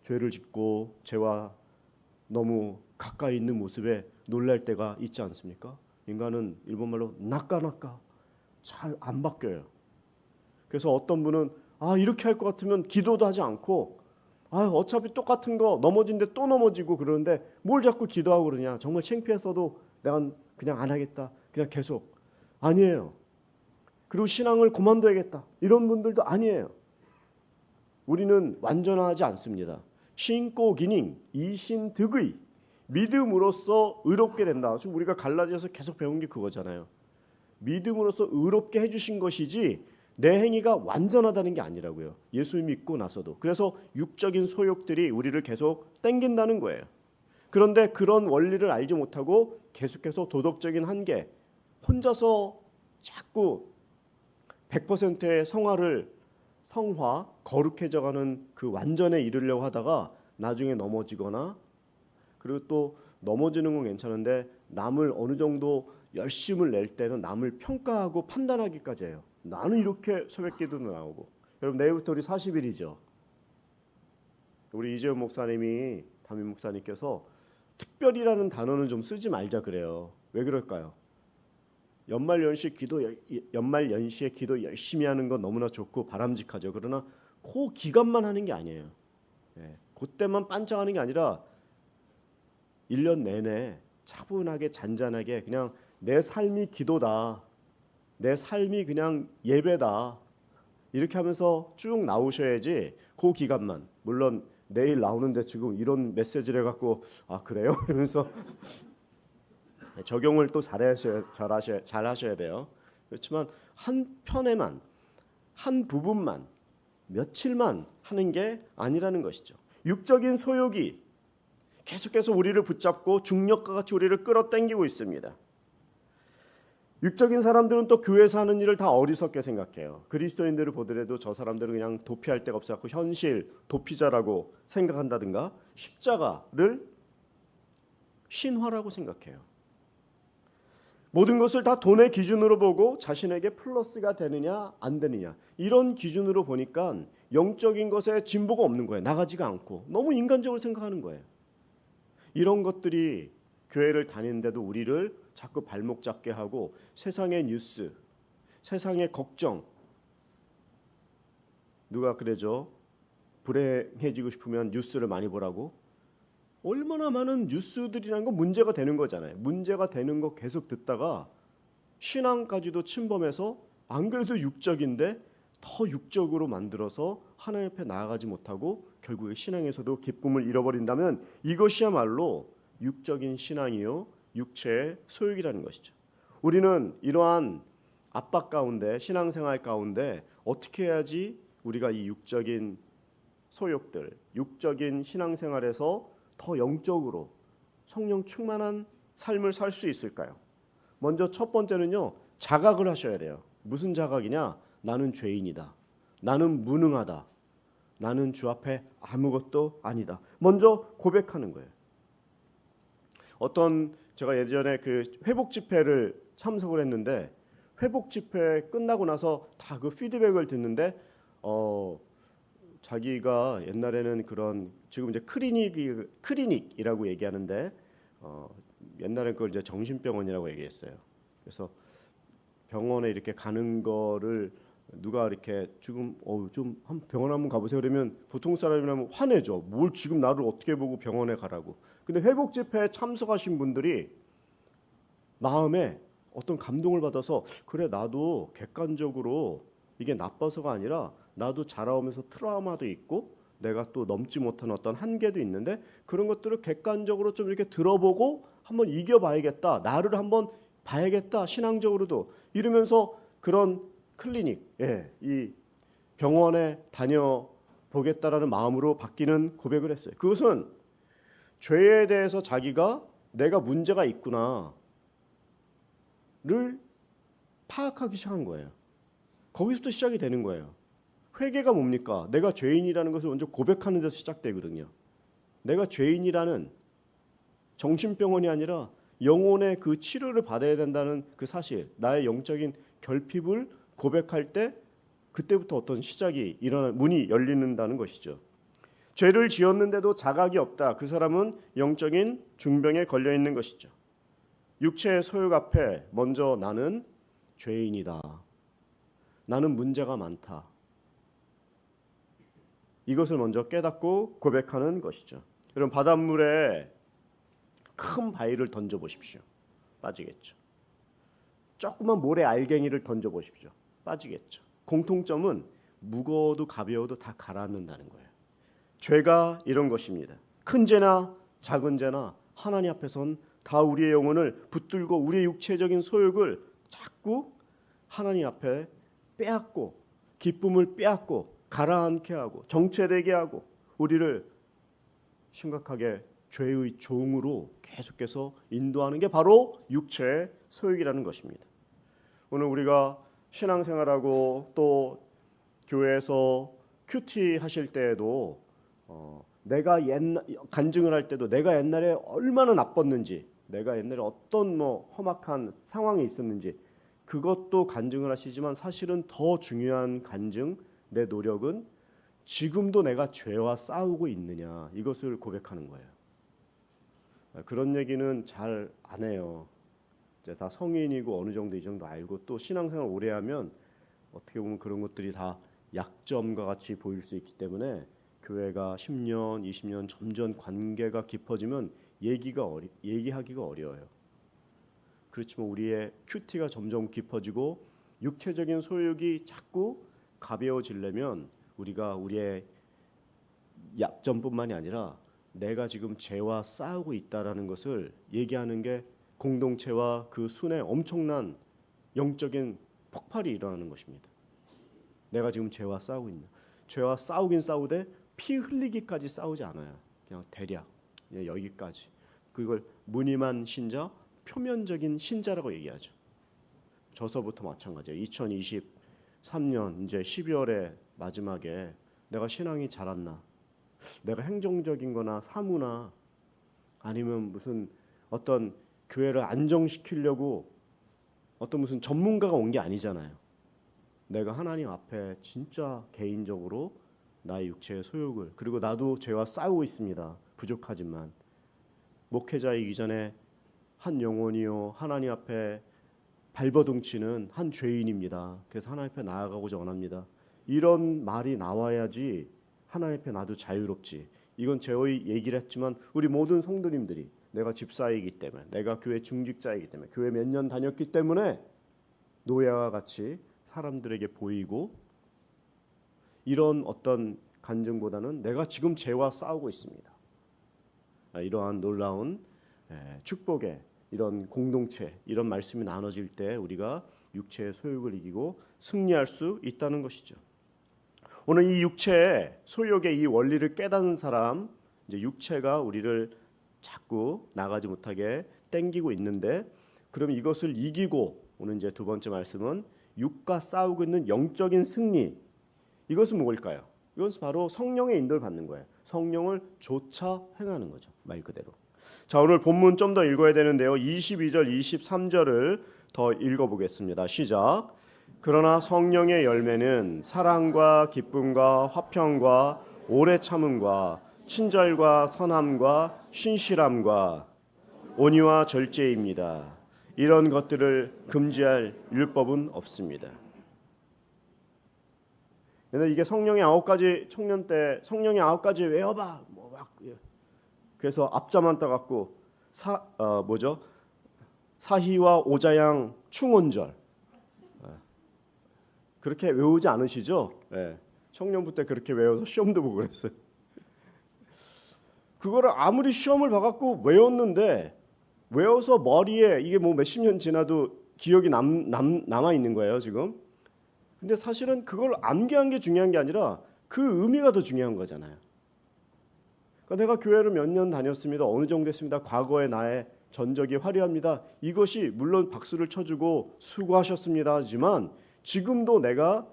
죄를 짓고 죄와 너무 가까이 있는 모습에 놀랄 때가 있지 않습니까? 인간은 일본말로 나까나까 잘 안 바뀌어요. 그래서 어떤 분은 이렇게 할 것 같으면 기도도 하지 않고, 어차피 똑같은 거 넘어진데 또 넘어지고 그러는데 뭘 자꾸 기도하고 그러냐, 정말 창피했어도 내가 그냥 안 하겠다, 그냥 계속. 아니에요. 그리고 신앙을 그만둬야겠다, 이런 분들도 아니에요. 우리는 완전하지 않습니다. 신고 기능 이신득의, 믿음으로써 의롭게 된다. 지금 우리가 갈라디아서 계속 배운 게 그거잖아요. 믿음으로써 의롭게 해주신 것이지 내 행위가 완전하다는 게 아니라고요. 예수 믿고 나서도. 그래서 육적인 소욕들이 우리를 계속 땡긴다는 거예요. 그런데 그런 원리를 알지 못하고 계속해서 도덕적인 한계, 혼자서 자꾸 100%의 성화, 거룩해져가는 그 완전에 이르려고 하다가 나중에 넘어지거나, 그리고 또 넘어지는 건 괜찮은데 남을 어느 정도 열심을 낼 때는 남을 평가하고 판단하기까지 해요. 나는 이렇게 새벽기도도 나오고. 여러분, 내일부터 우리 40일이죠. 우리 이재훈 목사님이, 담임 목사님께서 특별이라는 단어는 좀 쓰지 말자 그래요. 왜 그럴까요? 연말연시에 기도 열심히 하는 건 너무나 좋고 바람직하죠. 그러나 그 기간만 하는 게 아니에요. 그때만 반짝하는 게 아니라 1년 내내 차분하게 잔잔하게 그냥 내 삶이 기도다, 내 삶이 그냥 예배다, 이렇게 하면서 쭉 나오셔야지. 그 기간만. 물론 내일 나오는데 지금 이런 메시지를 해갖고 그래요? 이러면서 적용을 또 잘하셔야 돼요. 그렇지만 한 편에만, 한 부분만, 며칠만 하는 게 아니라는 것이죠. 육적인 소욕이 계속해서 우리를 붙잡고 중력과 같이 우리를 끌어당기고 있습니다. 육적인 사람들은 또 교회에서 하는 일을 다 어리석게 생각해요. 그리스도인들을 보더라도 저 사람들은 그냥 도피할 데가 없어서 현실 도피자라고 생각한다든가 십자가를 신화라고 생각해요. 모든 것을 다 돈의 기준으로 보고 자신에게 플러스가 되느냐 안 되느냐 이런 기준으로 보니까 영적인 것에 진보가 없는 거예요. 나가지가 않고 너무 인간적으로 생각하는 거예요. 이런 것들이 교회를 다니는데도 우리를 자꾸 발목 잡게 하고 세상의 뉴스, 세상의 걱정, 누가 그러죠? 불행해지고 싶으면 뉴스를 많이 보라고. 얼마나 많은 뉴스들이라는 건 문제가 되는 거잖아요. 문제가 되는 거 계속 듣다가 신앙까지도 침범해서 안 그래도 육적인데 더 육적으로 만들어서 하나님 앞에 나아가지 못하고 결국에 신앙에서도 기쁨을 잃어버린다면 이것이야말로 육적인 신앙이요 육체의 소욕이라는 것이죠. 우리는 이러한 압박 가운데 신앙생활 가운데 어떻게 해야지 우리가 이 육적인 소욕들, 육적인 신앙생활에서 더 영적으로 성령 충만한 삶을 살 수 있을까요? 먼저 첫 번째는요, 자각을 하셔야 돼요. 무슨 자각이냐? 나는 죄인이다. 나는 무능하다. 나는 주 앞에 아무것도 아니다. 먼저 고백하는 거예요. 제가 예전에 그 회복 집회를 참석을 했는데 회복 집회 끝나고 나서 다 그 피드백을 듣는데 자기가 옛날에는 그런 지금 이제 클리닉이라고 얘기하는데 옛날에 그걸 이제 정신병원이라고 얘기했어요. 그래서 병원에 이렇게 가는 거를 누가 이렇게 지금 좀 한 병원 한번 가보세요 그러면 보통 사람이라면 화내죠. 뭘 지금 나를 어떻게 보고 병원에 가라고. 근데 회복 집회에 참석하신 분들이 마음에 어떤 감동을 받아서 그래 나도 객관적으로 이게 나빠서가 아니라 나도 자라오면서 트라우마도 있고 내가 또 넘지 못한 어떤 한계도 있는데 그런 것들을 객관적으로 좀 이렇게 들어보고 한번 이겨봐야겠다. 나를 한번 봐야겠다. 신앙적으로도 이러면서 그런 클리닉, 이 병원에 다녀보겠다라는 마음으로 바뀌는 고백을 했어요. 그것은 죄에 대해서 자기가 내가 문제가 있구나를 파악하기 시작한 거예요. 거기서부터 시작이 되는 거예요. 회개가 뭡니까? 내가 죄인이라는 것을 먼저 고백하는 데서 시작되거든요. 내가 죄인이라는 정신병원이 아니라 영혼의 그 치료를 받아야 된다는 그 사실, 나의 영적인 결핍을 고백할 때 그때부터 어떤 시작이 일어나는 문이 열리는다는 것이죠. 죄를 지었는데도 자각이 없다. 그 사람은 영적인 중병에 걸려 있는 것이죠. 육체의 소욕 앞에 먼저 나는 죄인이다. 나는 문제가 많다. 이것을 먼저 깨닫고 고백하는 것이죠. 여러분 바닷물에 큰 바위를 던져보십시오. 빠지겠죠. 조그만 모래 알갱이를 던져보십시오. 빠지겠죠. 공통점은 무거워도 가벼워도 다 가라앉는다는 거예요. 죄가 이런 것입니다. 큰 죄나 작은 죄나 하나님 앞에선 다 우리의 영혼을 붙들고 우리의 육체적인 소욕을 자꾸 하나님 앞에 빼앗고 기쁨을 빼앗고 가라앉게 하고 정체되게 하고 우리를 심각하게 죄의 종으로 계속해서 인도하는 게 바로 육체의 소욕이라는 것입니다. 오늘 우리가 신앙생활하고 또 교회에서 큐티 하실 때에도 내가 간증을 할 때도 내가 옛날에 얼마나 나빴는지 내가 옛날에 어떤 험악한 상황이 있었는지 그것도 간증을 하시지만 사실은 더 중요한 간증 내 노력은 지금도 내가 죄와 싸우고 있느냐 이것을 고백하는 거예요. 그런 얘기는 잘 안 해요. 이제 다 성인이고 어느 정도 이 정도 알고 또 신앙생활 오래 하면 어떻게 보면 그런 것들이 다 약점과 같이 보일 수 있기 때문에 교회가 10년, 20년 점점 관계가 깊어지면 얘기하기가 어려워요. 그렇지만 우리의 큐티가 점점 깊어지고 육체적인 소욕이 자꾸 가벼워지려면 우리가 우리의 약점뿐만이 아니라 내가 지금 죄와 싸우고 있다라는 것을 얘기하는 게 공동체와 그 순에 엄청난 영적인 폭발이 일어나는 것입니다. 내가 지금 죄와 싸우고 있나? 죄와 싸우긴 싸우되 피 흘리기까지 싸우지 않아요. 그냥 대략 여기까지. 그걸 무늬만 신자, 표면적인 신자라고 얘기하죠. 저서부터 마찬가지예요. 2023년 이제 12월의 마지막에 내가 신앙이 자랐나? 내가 행정적인 거나 사무나 아니면 무슨 어떤 교회를 안정시키려고 어떤 무슨 전문가가 온 게 아니잖아요. 내가 하나님 앞에 진짜 개인적으로 나의 육체의 소욕을, 그리고 나도 죄와 싸우고 있습니다. 부족하지만 목회자이기 전에 한 영혼이요 하나님 앞에 발버둥치는 한 죄인입니다. 그래서 하나님 앞에 나아가고자 원합니다. 이런 말이 나와야지 하나님 앞에 나도 자유롭지. 이건 제의 얘기를 했지만 우리 모든 성도님들이 내가 집사이기 때문에, 내가 교회 중직자이기 때문에, 교회 몇 년 다녔기 때문에 노예와 같이 사람들에게 보이고, 이런 어떤 간증보다는 내가 지금 죄와 싸우고 있습니다. 이러한 놀라운 축복의 이런 공동체, 이런 말씀이 나눠질 때 우리가 육체의 소욕을 이기고 승리할 수 있다는 것이죠. 오늘 이 육체의 소욕의 이 원리를 깨닫는 사람, 이제 육체가 우리를 자꾸 나가지 못하게 땡기고 있는데, 그럼 이것을 이기고, 오늘 이제 두 번째 말씀은 육과 싸우고 있는 영적인 승리. 이것은 뭘까요? 이것은 바로 성령의 인도를 받는 거예요. 성령을 조차 행하는 거죠, 말 그대로. 자, 오늘 본문 좀 더 읽어야 되는데요. 22절, 23절을 더 읽어보겠습니다. 시작. 그러나 성령의 열매는 사랑과 기쁨과 화평과 오래 참음과 친절과 선함과 신실함과 온유와 절제입니다. 이런 것들을 금지할 율법은 없습니다. 근데 이게 성령의 9가지, 청년 때 성령의 9가지 외워봐. 그래서 앞자만 따갖고 사희와 오자양 충원절 그렇게 외우지 않으시죠? 네. 청년부 때 그렇게 외워서 시험도 보고 그랬어요. 그거를 아무리 시험을 봐갖고 외웠는데, 외워서 머리에 이게 뭐 몇십 년 지나도 기억이 남아 있는 거예요 지금. 근데 사실은 그걸 암기한 게 중요한 게 아니라 그 의미가 더 중요한 거잖아요. 그러니까 내가 교회를 몇 년 다녔습니다. 어느 정도 했습니다. 과거의 나의 전적이 화려합니다. 이것이 물론 박수를 쳐주고 수고하셨습니다 하지만, 지금도 내가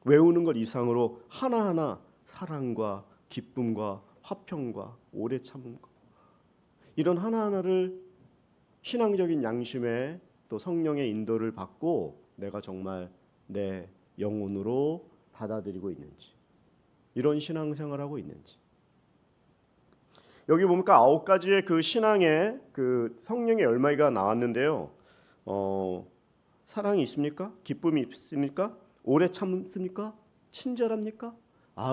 외우는 것 이상으로 하나하나 사랑과 기쁨과 화평과 오래 참음과 이런 하나하나를 신앙적인 양심에 또 성령의 인도를 받고 내가 정말 내 영혼으로 받아들이고 있는지, 이런 신앙생활하고 있는지. 여기 보니까 9가지의 그 신앙의 그 성령의 열매가 나왔는데요. 사랑이 있습니까? 기쁨이 있습니까? 오래 참습니까? 친절합니까?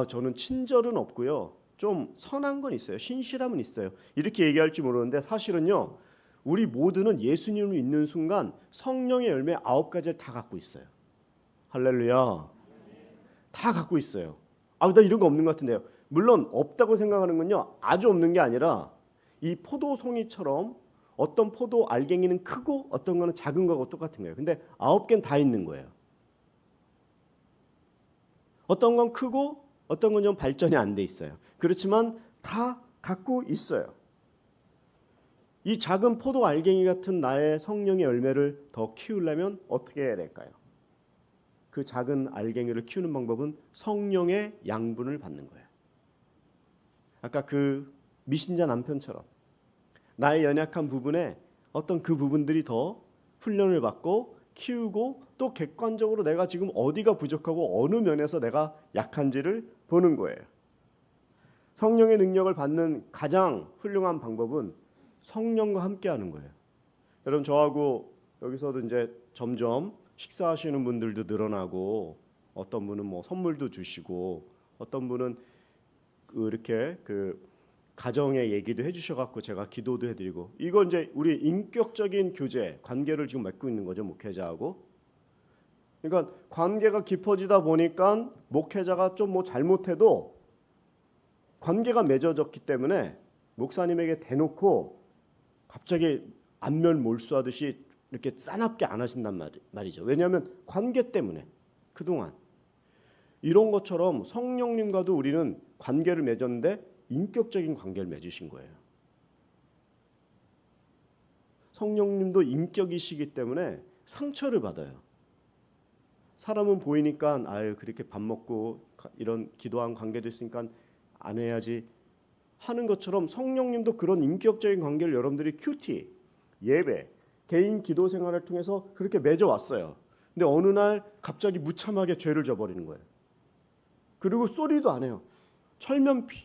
저는 친절은 없고요. 좀 선한 건 있어요. 신실함은 있어요. 이렇게 얘기할지 모르는데 사실은요. 우리 모두는 예수님을 믿는 순간 성령의 열매 9가지를 다 갖고 있어요. 할렐루야. 다 갖고 있어요. 나 이런 거 없는 것 같은데요. 물론 없다고 생각하는 건요. 아주 없는 게 아니라 이 포도송이처럼 어떤 포도 알갱이는 크고 어떤 거는 작은 거하고 똑같은 거예요. 근데 9개는 다 있는 거예요. 어떤 건 크고 어떤 건 좀 발전이 안 돼 있어요. 그렇지만 다 갖고 있어요. 이 작은 포도 알갱이 같은 나의 성령의 열매를 더 키우려면 어떻게 해야 될까요? 그 작은 알갱이를 키우는 방법은 성령의 양분을 받는 거예요. 아까 그 미신자 남편처럼 나의 연약한 부분에 어떤 그 부분들이 더 훈련을 받고 키우고, 또 객관적으로 내가 지금 어디가 부족하고 어느 면에서 내가 약한지를 보는 거예요. 성령의 능력을 받는 가장 훌륭한 방법은 성령과 함께하는 거예요. 여러분, 저하고 여기서도 이제 점점 식사하시는 분들도 늘어나고, 어떤 분은 뭐 선물도 주시고, 어떤 분은 이렇게 그 가정의 얘기도 해주셔갖고 제가 기도도 해드리고, 이건 이제 우리 인격적인 교제, 관계를 지금 맺고 있는 거죠, 목회자하고. 그러니까 관계가 깊어지다 보니까 목회자가 좀 뭐 잘못해도 관계가 맺어졌기 때문에 목사님에게 대놓고 갑자기 안면몰수하듯이 이렇게 싸납게 안 하신단 말이죠. 왜냐하면 관계 때문에 그동안 이런 것처럼 성령님과도 우리는 관계를 맺었는데 인격적인 관계를 맺으신 거예요. 성령님도 인격이시기 때문에 상처를 받아요. 사람은 보이니까 아유 그렇게 밥 먹고 이런 기도한 관계도 있으니까 안 해야지 하는 것처럼 성령님도 그런 인격적인 관계를 여러분들이 큐티, 예배, 개인 기도 생활을 통해서 그렇게 맺어왔어요. 근데 어느 날 갑자기 무참하게 죄를 져버리는 거예요. 그리고 소리도 안 해요. 철면피.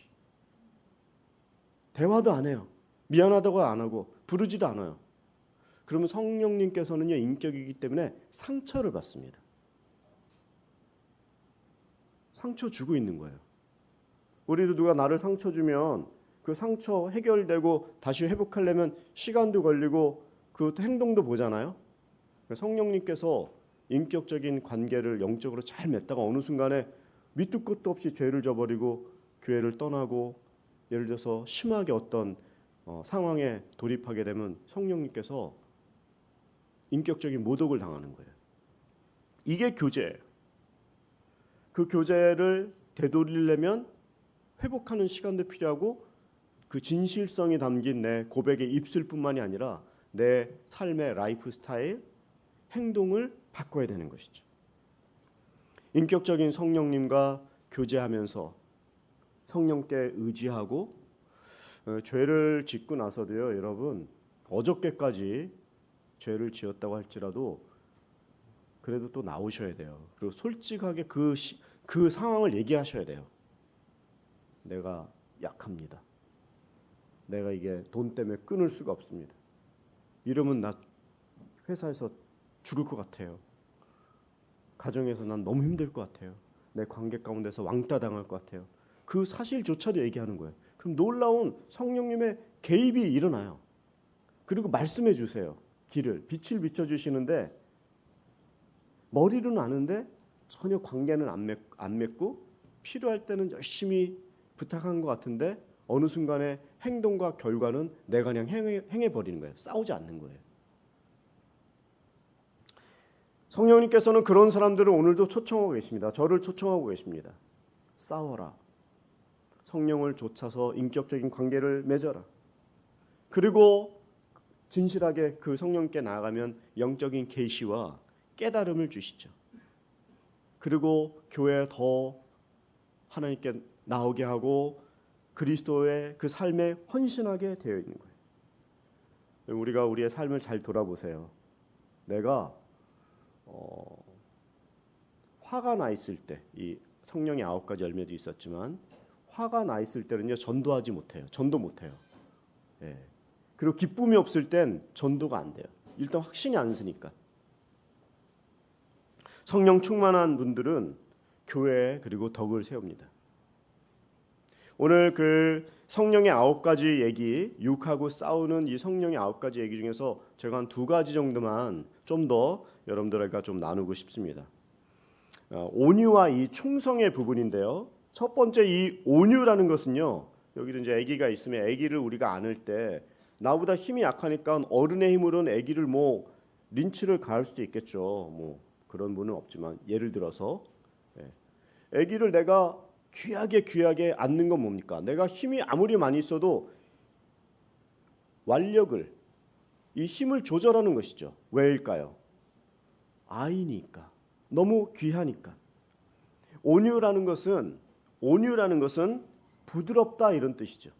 대화도 안 해요. 미안하다고 안 하고 부르지도 않아요. 그러면 성령님께서는요 인격이기 때문에 상처를 받습니다. 상처 주고 있는 거예요. 우리도 누가 나를 상처 주면 그 상처 해결되고 다시 회복하려면 시간도 걸리고 그 행동도 보잖아요. 성령님께서 인격적인 관계를 영적으로 잘 맺다가 어느 순간에 밑도 끝도 없이 죄를 져버리고 교회를 떠나고 예를 들어서 심하게 어떤 상황에 돌입하게 되면 성령님께서 인격적인 모독을 당하는 거예요. 이게 교제예요. 그 교제를 되돌리려면 회복하는 시간도 필요하고 그 진실성이 담긴 내 고백의 입술뿐만이 아니라 내 삶의 라이프 스타일, 행동을 바꿔야 되는 것이죠. 인격적인 성령님과 교제하면서 성령께 의지하고 죄를 짓고 나서도요, 여러분 어저께까지 죄를 지었다고 할지라도 그래도 또 나오셔야 돼요. 그리고 솔직하게 그 상황을 얘기하셔야 돼요. 내가 약합니다. 내가 이게 돈 때문에 끊을 수가 없습니다. 이러면 나 회사에서 죽을 것 같아요. 가정에서 난 너무 힘들 것 같아요. 내 관계 가운데서 왕따 당할 것 같아요. 그 사실조차도 얘기하는 거예요. 그럼 놀라운 성령님의 개입이 일어나요. 그리고 말씀해 주세요. 빛을 비춰주시는데 머리로는 아는데 전혀 관계는 안 맺고 필요할 때는 열심히 부탁한 것 같은데 어느 순간에 행동과 결과는 내가 그냥 행해버리는 거예요. 싸우지 않는 거예요. 성령님께서는 그런 사람들을 오늘도 초청하고 계십니다. 저를 초청하고 계십니다. 싸워라. 성령을 좇아서 인격적인 관계를 맺어라. 그리고 진실하게 그 성령께 나아가면 영적인 계시와 깨달음을 주시죠. 그리고 교회에 더 하나님께 나오게 하고 그리스도의 그 삶에 헌신하게 되어 있는 거예요. 우리가 우리의 삶을 잘 돌아보세요. 내가 화가 나 있을 때, 이 성령의 9가지 열매도 있었지만 화가 나 있을 때는요 전도하지 못해요. 전도 못해요. 예. 그리고 기쁨이 없을 땐 전도가 안 돼요. 일단 확신이 안 서니까. 성령 충만한 분들은 교회에 그리고 덕을 세웁니다. 오늘 그 성령의 9가지 얘기, 육하고 싸우는 이 성령의 9가지 얘기 중에서 제가 한 2가지 정도만 좀 더 여러분들과 좀 나누고 싶습니다. 온유와 이 충성의 부분인데요. 첫 번째 이 온유라는 것은요. 여기도 이제 아기가 있으면 아기를 우리가 안을 때 나보다 힘이 약하니까 어른의 힘으로는 아기를 뭐 린치를 가할 수도 있겠죠. 뭐 그런 분은 없지만 예를 들어서 아기를 내가 귀하게 안는 건 뭡니까? 내가 힘이 아무리 많이 있어도 완력을 이 힘을 조절하는 것이죠. 왜일까요? 아이니까. 너무 귀하니까. 온유라는 것은 부드럽다 이런 뜻이죠.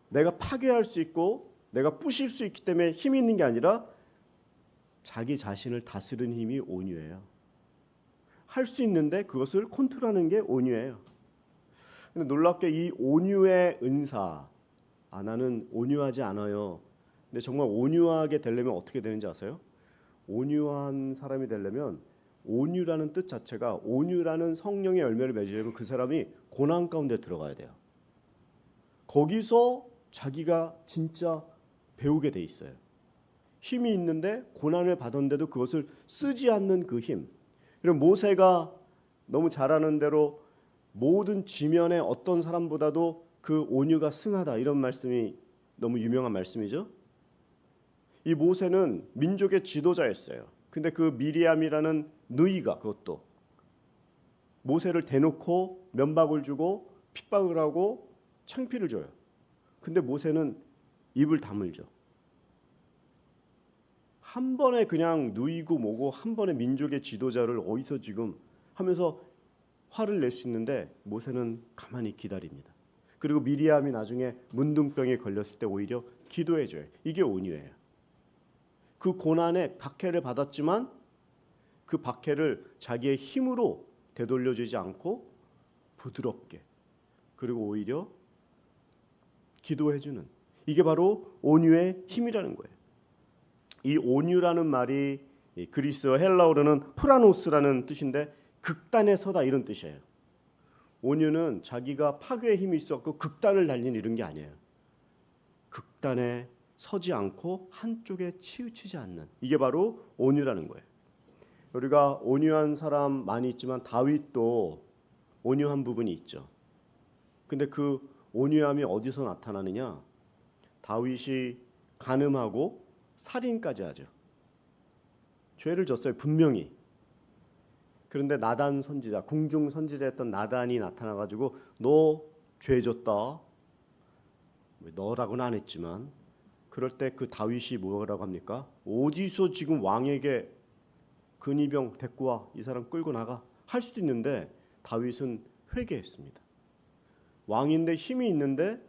내가 파괴할 수 있고 내가 부실 수 있기 때문에 힘이 있는 게 아니라 자기 자신을 다스리는 힘이 온유예요. 할 수 있는데 그것을 컨트롤하는 게 온유예요. 근데 놀랍게 이 온유의 은사, 나는 온유하지 않아요. 근데 정말 온유하게 되려면 어떻게 되는지 아세요? 온유한 사람이 되려면 온유라는 뜻 자체가 온유라는 성령의 열매를 맺으려면 그 사람이 고난 가운데 들어가야 돼요. 거기서 자기가 진짜 배우게 돼 있어요. 힘이 있는데 고난을 받았는데도 그것을 쓰지 않는 그 힘. 그리고 모세가 너무 잘하는 대로 모든 지면에 어떤 사람보다도 그 온유가 승하다 이런 말씀이 너무 유명한 말씀이죠. 이 모세는 민족의 지도자였어요. 근데 그 미리암이라는 누이가 그것도 모세를 대놓고 면박을 주고 핍박을 하고 창피를 줘요. 근데 모세는 입을 다물죠. 한 번에 그냥 누이고 뭐고 한 번에 민족의 지도자를 어디서 지금 하면서 화를 낼 수 있는데 모세는 가만히 기다립니다. 그리고 미리암이 나중에 문둥병에 걸렸을 때 오히려 기도해줘요. 이게 온유예요. 그 고난에 박해를 받았지만 그 박해를 자기의 힘으로 되돌려주지 않고 부드럽게 그리고 오히려 기도해주는 이게 바로 온유의 힘이라는 거예요. 이 온유라는 말이 그리스어 헬라어로는 프라노스라는 뜻인데 극단에 서다 이런 뜻이에요. 온유는 자기가 파괴의 힘이 있었고 극단을 달리는 이런 게 아니에요. 극단에 서지 않고 한쪽에 치우치지 않는 이게 바로 온유라는 거예요. 우리가 온유한 사람 많이 있지만 다윗도 온유한 부분이 있죠. 근데 그 온유함이 어디서 나타나느냐? 다윗이 간음하고 살인까지 하죠. 죄를 졌어요. 분명히. 그런데 나단 선지자, 궁중 선지자였던 나단이 나타나가지고 너 죄 졌다. 너라고는 안 했지만 그럴 때 그 다윗이 뭐라고 합니까? 어디서 지금 왕에게 근위병 데리고 와. 이 사람 끌고 나가. 할 수도 있는데 다윗은 회개했습니다. 왕인데 힘이 있는데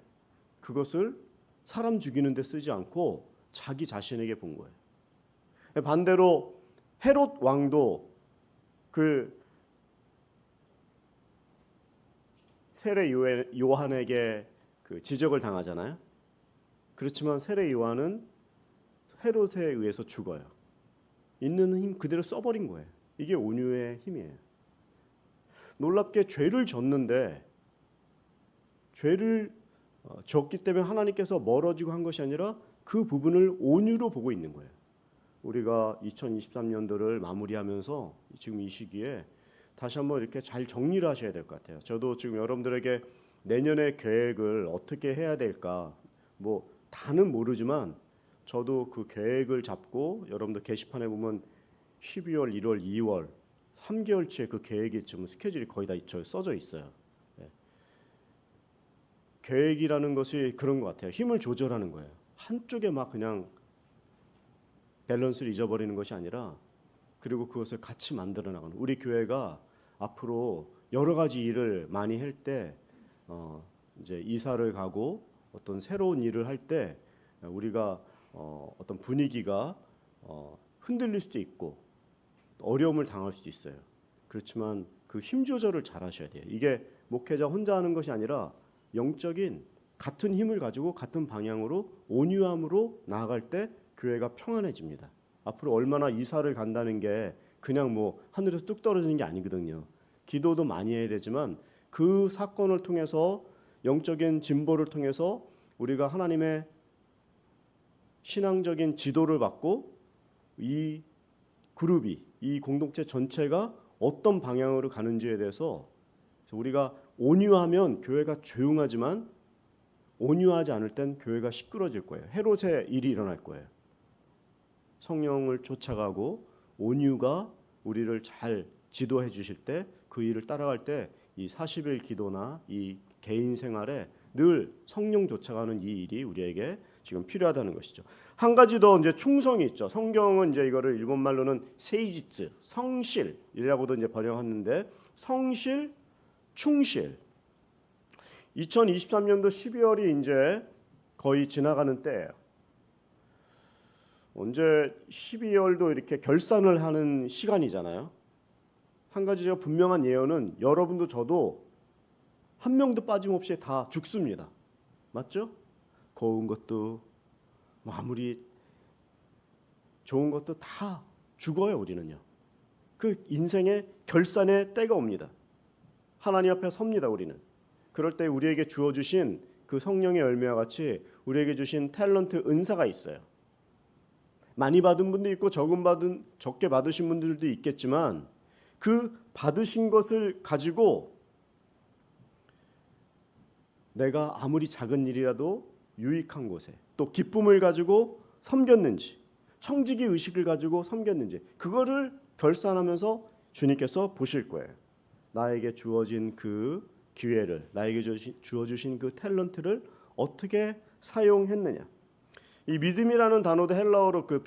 그것을 사람 죽이는 데 쓰지 않고 자기 자신에게 본 거예요. 반대로 헤롯 왕도 그 세례 요한에게 그 지적을 당하잖아요. 그렇지만 세례 요한은 헤롯에 의해서 죽어요. 있는 힘 그대로 써버린 거예요. 이게 온유의 힘이에요. 놀랍게 죄를 졌는데 죄를 졌기 때문에 하나님께서 멀어지고 한 것이 아니라 그 부분을 온유로 보고 있는 거예요. 우리가 2023년도를 마무리하면서 지금 이 시기에 다시 한번 이렇게 잘 정리를 하셔야 될 것 같아요. 저도 지금 여러분들에게 내년의 계획을 어떻게 해야 될까 뭐 다는 모르지만 저도 그 계획을 잡고 여러분들 게시판에 보면 12월, 1월, 2월 3개월치의 그 계획이 좀 스케줄이 거의 다 써져 있어요. 네. 계획이라는 것이 그런 것 같아요. 힘을 조절하는 거예요. 한쪽에 막 그냥 밸런스를 잊어버리는 것이 아니라 그리고 그것을 같이 만들어 나가는 우리 교회가 앞으로 여러 가지 일을 많이 할 때 이제 이사를 가고 어떤 새로운 일을 할 때 우리가 어떤 분위기가 흔들릴 수도 있고 어려움을 당할 수도 있어요. 그렇지만 그 힘 조절을 잘 하셔야 돼요. 이게 목회자 혼자 하는 것이 아니라 영적인 같은 힘을 가지고 같은 방향으로 온유함으로 나아갈 때 교회가 평안해집니다. 앞으로 얼마나 이사를 간다는 게 그냥 뭐 하늘에서 뚝 떨어지는 게 아니거든요. 기도도 많이 해야 되지만 그 사건을 통해서 영적인 진보를 통해서 우리가 하나님의 신앙적인 지도를 받고 이 그룹이 이 공동체 전체가 어떤 방향으로 가는지에 대해서 우리가 온유하면 교회가 조용하지만 온유하지 않을 땐 교회가 시끄러질 거예요. 헤롯의 일이 일어날 거예요. 성령을 쫓아가고 온유가 우리를 잘 지도해 주실 때 그 일을 따라갈 때 이 40일 기도나 이 개인 생활에 늘 성령 쫓아가는 이 일이 우리에게 지금 필요하다는 것이죠. 한 가지 더 이제 충성이 있죠. 성경은 이제 이거를 일본 말로는 세이지츠, 성실이라고도 이제 번역했는데 성실, 충실. 2023년도 12월이 이제 거의 지나가는 때예요. 언제 12월도 이렇게 결산을 하는 시간이잖아요. 한 가지 제가 분명한 예언은 여러분도 저도 한 명도 빠짐없이 다 죽습니다. 맞죠? 고운 것도 아무리 좋은 것도 다 죽어요. 우리는요. 그 인생의 결산의 때가 옵니다. 하나님 앞에 섭니다. 우리는. 그럴 때 우리에게 주어주신 그 성령의 열매와 같이 우리에게 주신 탤런트 은사가 있어요. 많이 받은 분도 있고 적게 받으신 분들도 있겠지만 그 받으신 것을 가지고 내가 아무리 작은 일이라도 유익한 곳에 또 기쁨을 가지고 섬겼는지, 청지기 의식을 가지고 섬겼는지, 그거를 결산하면서 주님께서 보실 거예요. 나에게 주어진 그 기회를, 나에게 주어주신 그 탤런트를 어떻게 사용했느냐. 이 믿음이라는 단어도 헬라어로 그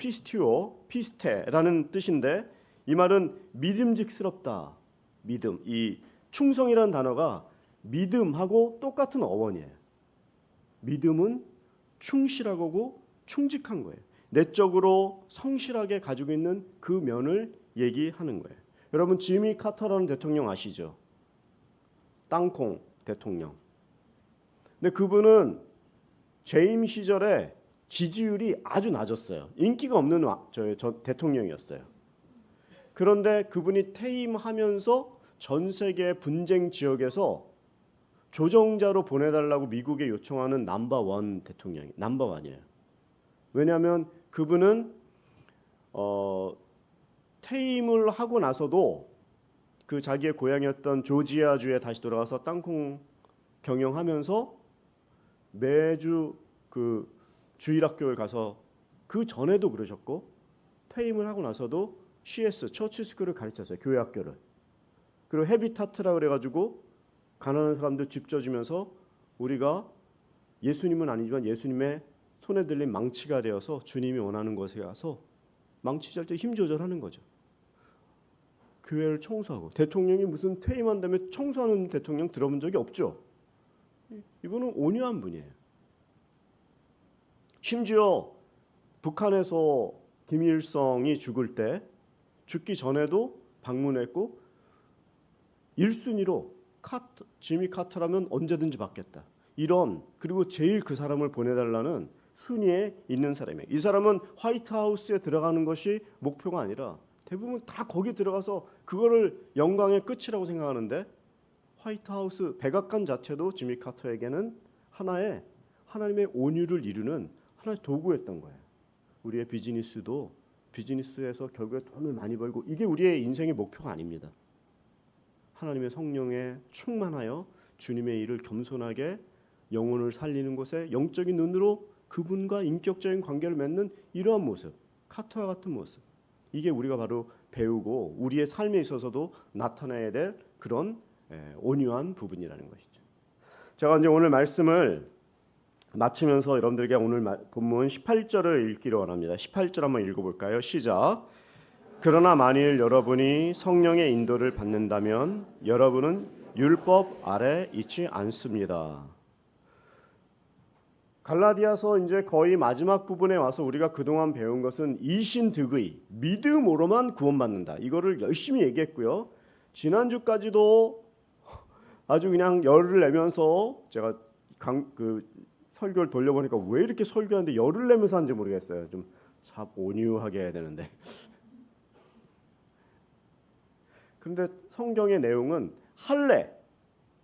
피스테라는 뜻인데, 이 말은 믿음직스럽다. 믿음. 이 충성이라는 단어가 믿음하고 똑같은 어원이에요. 믿음은 충실하고 충직한 거예요. 내적으로 성실하게 가지고 있는 그 면을 얘기하는 거예요. 여러분, 지미 카터라는 대통령 아시죠? 땅콩 대통령. 근데 그분은 재임 시절에 지지율이 아주 낮았어요. 인기가 없는 대통령이었어요. 그런데 그분이 퇴임하면서 전 세계 분쟁 지역에서 조정자로 보내달라고 미국에 요청하는 넘버원 대통령이 넘버원이에요. 왜냐하면 그분은 퇴임을 하고 나서도 그 자기의 고향이었던 조지아주에 다시 돌아가서 땅콩 경영하면서 매주 그 주일학교를 가서, 그 전에도 그러셨고 퇴임을 하고 나서도 CS 처치 스쿨을 가르쳤어요. 교회 학교를. 그리고 헤비타트라 그래가지고 가난한 사람들 집 져주면서 우리가 예수님은 아니지만 예수님의 손에 들린 망치가 되어서 주님이 원하는 곳에 가서 망치 잘 때 힘 조절하는 거죠. 교회를 청소하고. 대통령이 무슨 퇴임한 다음에 청소하는 대통령 들어본 적이 없죠. 이분은 온유한 분이에요. 심지어 북한에서 김일성이 죽을 때 죽기 전에도 방문했고 1순위로 지미 카터라면 언제든지 받겠다. 이런, 그리고 제일 그 사람을 보내달라는 순위에 있는 사람이에요. 이 사람은 화이트하우스에 들어가는 것이 목표가 아니라 대부분 다 거기 들어가서 그거를 영광의 끝이라고 생각하는데, 화이트하우스 백악관 자체도 지미 카터에게는 하나의 하나님의 온유를 이루는 하나의 도구였던 거예요. 우리의 비즈니스도 비즈니스에서 결국에 돈을 많이 벌고, 이게 우리의 인생의 목표가 아닙니다. 하나님의 성령에 충만하여 주님의 일을 겸손하게 영혼을 살리는 곳에 영적인 눈으로 그분과 인격적인 관계를 맺는 이러한 모습, 카터와 같은 모습, 이게 우리가 바로 배우고 우리의 삶에 있어서도 나타나야 될 그런 온유한 부분이라는 것이죠. 제가 이제 오늘 말씀을 마치면서 여러분들에게 오늘 본문 18절을 읽기를 원합니다. 18절 한번 읽어볼까요? 시작. 그러나 만일 여러분이 성령의 인도를 받는다면 여러분은 율법 아래 있지 않습니다. 갈라디아서 이제 거의 마지막 부분에 와서 우리가 그동안 배운 것은 이신득의, 믿음으로만 구원받는다. 이거를 열심히 얘기했고요. 지난주까지도 아주 그냥 열을 내면서 제가 설교를 돌려보니까 왜 이렇게 설교하는데 열을 내면서 하는지 모르겠어요. 좀 참 온유하게 해야 되는데. 그런데 성경의 내용은 할례,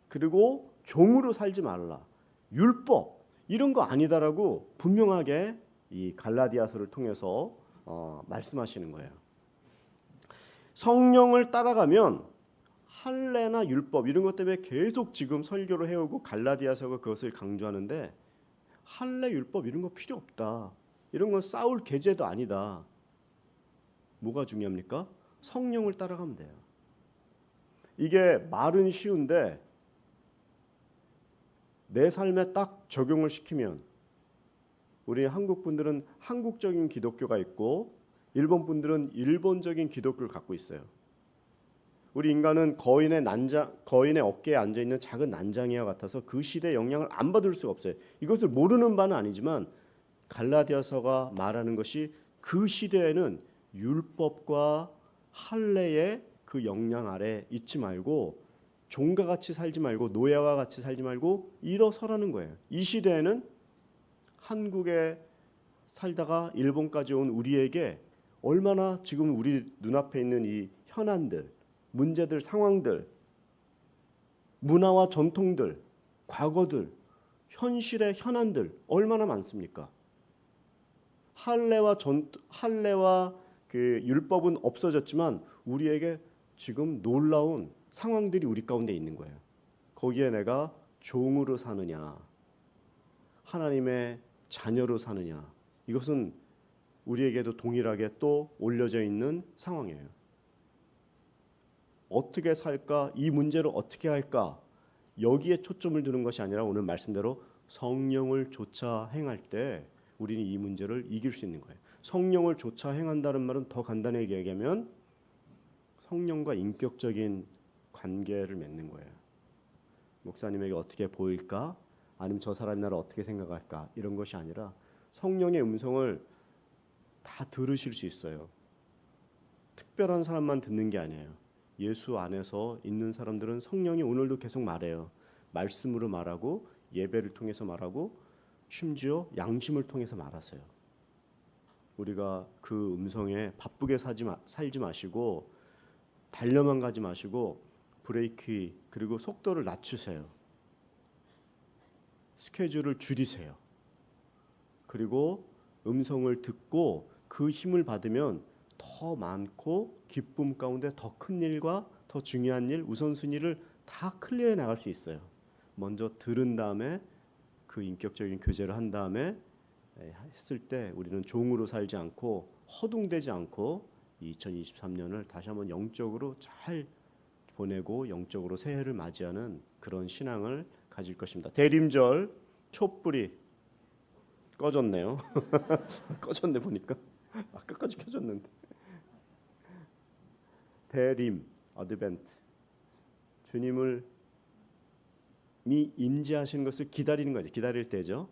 그리고 종으로 살지 말라, 율법 이런 거 아니다라고 분명하게 이 갈라디아서를 통해서 말씀하시는 거예요. 성령을 따라가면 할례나 율법 이런 것 때문에 계속 지금 설교를 해오고 갈라디아서가 그것을 강조하는데, 할례 율법 이런 거 필요 없다. 이런 건 싸울 계제도 아니다. 뭐가 중요합니까? 성령을 따라가면 돼요. 이게 말은 쉬운데 내 삶에 딱 적용을 시키면, 우리 한국 분들은 한국적인 기독교가 있고 일본 분들은 일본적인 기독교를 갖고 있어요. 우리 인간은 거인의 어깨에 앉아 있는 작은 난장이와 같아서 그 시대의 영향을 안 받을 수가 없어요. 이것을 모르는 바는 아니지만 갈라디아서가 말하는 것이 그 시대에는 율법과 할례의 그 영향 아래 있지 말고, 종과 같이 살지 말고, 노예와 같이 살지 말고 일어서라는 거예요. 이 시대에는 한국에 살다가 일본까지 온 우리에게 얼마나 지금 우리 눈앞에 있는 이 현안들, 문제들, 상황들, 문화와 전통들, 과거들, 현실의 현안들 얼마나 많습니까? 할례와 그 율법은 없어졌지만 우리에게 지금 놀라운 상황들이 우리 가운데 있는 거예요. 거기에 내가 종으로 사느냐, 하나님의 자녀로 사느냐, 이것은 우리에게도 동일하게 또 올려져 있는 상황이에요. 어떻게 살까? 이 문제를 어떻게 할까? 여기에 초점을 두는 것이 아니라 오늘 말씀대로 성령을 좇아 행할 때 우리는 이 문제를 이길 수 있는 거예요. 성령을 좇아 행한다는 말은 더 간단하게 얘기하면 성령과 인격적인 관계를 맺는 거예요. 목사님에게 어떻게 보일까? 아니면 저 사람이 나를 어떻게 생각할까? 이런 것이 아니라 성령의 음성을 다 들으실 수 있어요. 특별한 사람만 듣는 게 아니에요. 예수 안에서 있는 사람들은 성령이 오늘도 계속 말해요. 말씀으로 말하고 예배를 통해서 말하고 심지어 양심을 통해서 말하세요. 우리가 그 음성에 바쁘게 살지 마시고 달려만 가지 마시고 브레이크 그리고 속도를 낮추세요. 스케줄을 줄이세요. 그리고 음성을 듣고 그 힘을 받으면 더 많고 기쁨 가운데 더 큰 일과 더 중요한 일, 우선순위를 다 클리어해 나갈 수 있어요. 먼저 들은 다음에 그 인격적인 교제를 한 다음에 했을 때 우리는 종으로 살지 않고 허둥대지 않고 2023년을 다시 한번 영적으로 잘 보내고 영적으로 새해를 맞이하는 그런 신앙을 가질 것입니다. 대림절 촛불이 꺼졌네요. 꺼졌네 보니까. 끝까지 켜졌는데. 대림 어드벤트 주님을 임재하시는 것을 기다리는 거죠. 기다릴 때죠.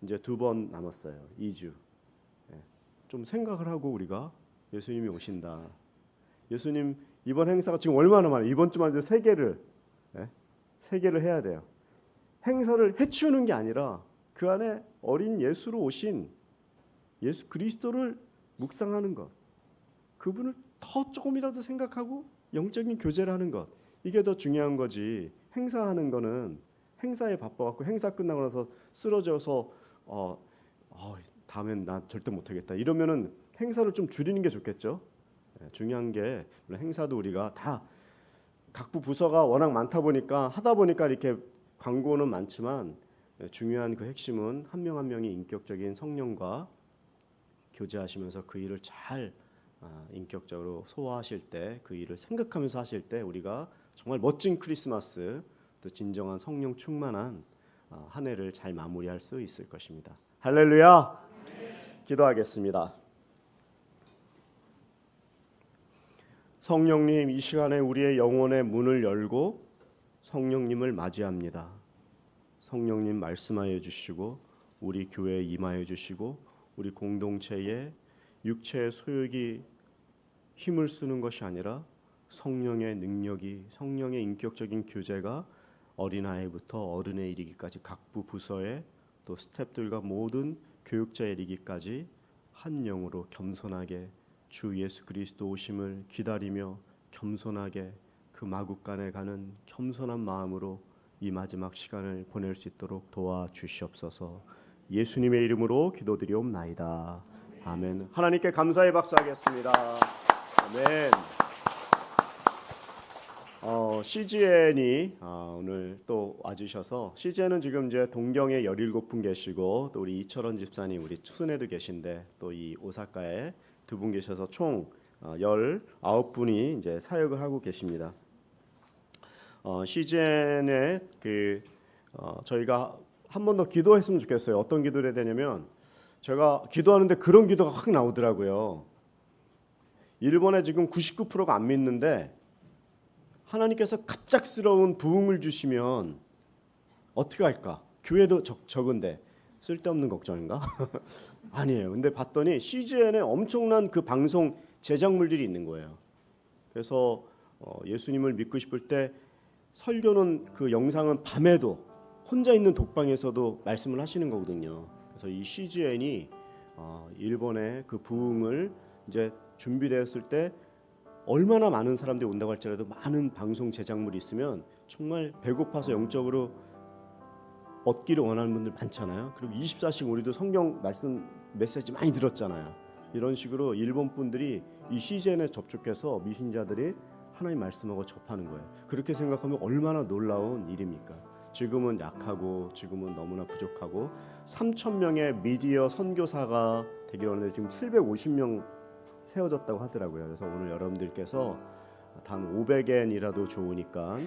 이제 2번 남았어요. 2주. 좀 생각을 하고 우리가 예수님이 오신다. 예수님 이번 행사가 지금 얼마나 많아요. 이번 주만 해도 3개를 해야 돼요. 행사를 해치우는 게 아니라 그 안에 어린 예수로 오신 예수 그리스도를 묵상하는 것, 그분을 더 조금이라도 생각하고 영적인 교제를 하는 것, 이게 더 중요한 거지. 행사하는 거는 행사에 바빠갖고 행사 끝나고 나서 쓰러져서 다음엔 나 절대 못하겠다 이러면은 행사를 좀 줄이는 게 좋겠죠. 중요한 게 물론 행사도 우리가 다 각부 부서가 워낙 많다 보니까 하다 보니까 이렇게 광고는 많지만 중요한 그 핵심은 한 명 한 명이 인격적인 성령과 교제하시면서 그 일을 잘 인격적으로 소화하실 때, 그 일을 생각하면서 하실 때 우리가 정말 멋진 크리스마스, 또 진정한 성령 충만한 한 해를 잘 마무리할 수 있을 것입니다. 할렐루야. 기도하겠습니다. 성령님, 이 시간에 우리의 영혼의 문을 열고 성령님을 맞이합니다. 성령님 말씀하여 주시고 우리 교회에 임하여 주시고 우리 공동체에 육체의 소욕이 힘을 쓰는 것이 아니라 성령의 능력이, 성령의 인격적인 교제가 어린아이부터 어른에 이르기까지 각부 부서에 또 스태프들과 모든 교육자에 이르기까지 한 영으로 겸손하게 주 예수 그리스도 오심을 기다리며 겸손하게 그 마국간에 가는 겸손한 마음으로 이 마지막 시간을 보낼 수 있도록 도와주시옵소서. 예수님의 이름으로 기도드리옵나이다. 아멘. 하나님께 감사의 박수하겠습니다. 아멘. CGN이 오늘 또 와주셔서, CGN은 지금 이제 동경에 17분 계시고 또 우리 이철원 집사님 우리 추순에도 계신데 또 이 오사카에 2분 계셔서 총 19분이 이제 사역을 하고 계십니다. CGN에 저희가 한 번 더 기도했으면 좋겠어요. 어떤 기도를 해야 되냐면 제가 기도하는데 그런 기도가 확 나오더라고요. 일본에 지금 99%가 안 믿는데 하나님께서 갑작스러운 부흥을 주시면 어떻게 할까? 교회도 적은데 쓸데없는 걱정인가? 아니에요. 근데 봤더니 CGN에 엄청난 그 방송 제작물들이 있는 거예요. 그래서 예수님을 믿고 싶을 때 설교는 그 영상은 밤에도 혼자 있는 독방에서도 말씀을 하시는 거거든요. 그래서 이 CGN이 일본의 그 부흥을 이제 준비되었을 때 얼마나 많은 사람들이 온다고 할지라도 많은 방송 제작물이 있으면 정말 배고파서 영적으로 얻기를 원하는 분들 많잖아요. 그리고 24시간 우리도 성경 말씀 메시지 많이 들었잖아요. 이런 식으로 일본 분들이 이 CGN에 접촉해서 미신자들이 하나님 말씀하고 접하는 거예요. 그렇게 생각하면 얼마나 놀라운 일입니까? 지금은 약하고 지금은 너무나 부족하고 3,000명의 미디어 선교사가 되기로 하는데 지금 750명 세워졌다고 하더라고요. 그래서 오늘 여러분들께서 단 500엔이라도 좋으니까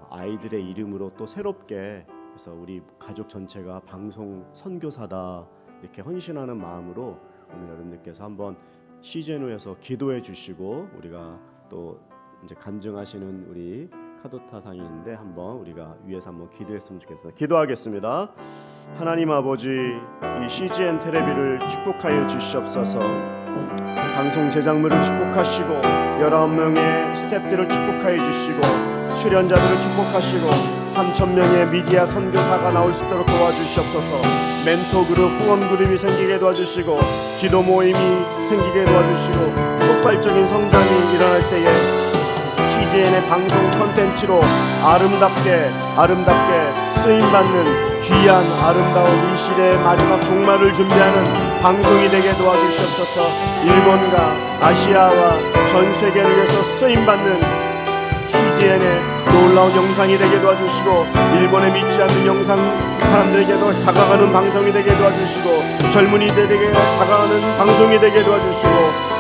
아이들의 이름으로 또 새롭게, 그래서 우리 가족 전체가 방송 선교사다 이렇게 헌신하는 마음으로 오늘 여러분들께서 한번 CGNU에서 기도해 주시고, 우리가 또 이제 간증하시는 우리 카도타 상이 있는데 한번 우리가 위에서 한번 기도했으면 좋겠습니다. 기도하겠습니다. 하나님 아버지, 이 CGN 텔레비를 축복하여 주시옵소서. 방송 제작물을 축복하시고 19명의 스태프들을 축복하여 주시고 출연자들을 축복하시고 3,000명의 미디어 선교사가 나올 수 있도록 도와주시옵소서. 멘토 그룹, 후원 그룹이 생기게 도와주시고 기도 모임이 생기게 도와주시고 폭발적인 성장이 일어날 때에 CGN의 방송 콘텐츠로 아름답게 쓰임받는 귀한 아름다운 이 시대의 마지막 종말을 준비하는 방송이 되게 도와주시옵소서. 일본과 아시아와 전 세계를 위해서 쓰임받는 CGN의 놀라운 영상이 되게 도와주시고, 일본에 믿지 않는 영상 사람들에게도 다가가는 방송이 되게 도와주시고, 젊은이들에게 다가가는 방송이 되게 도와주시고,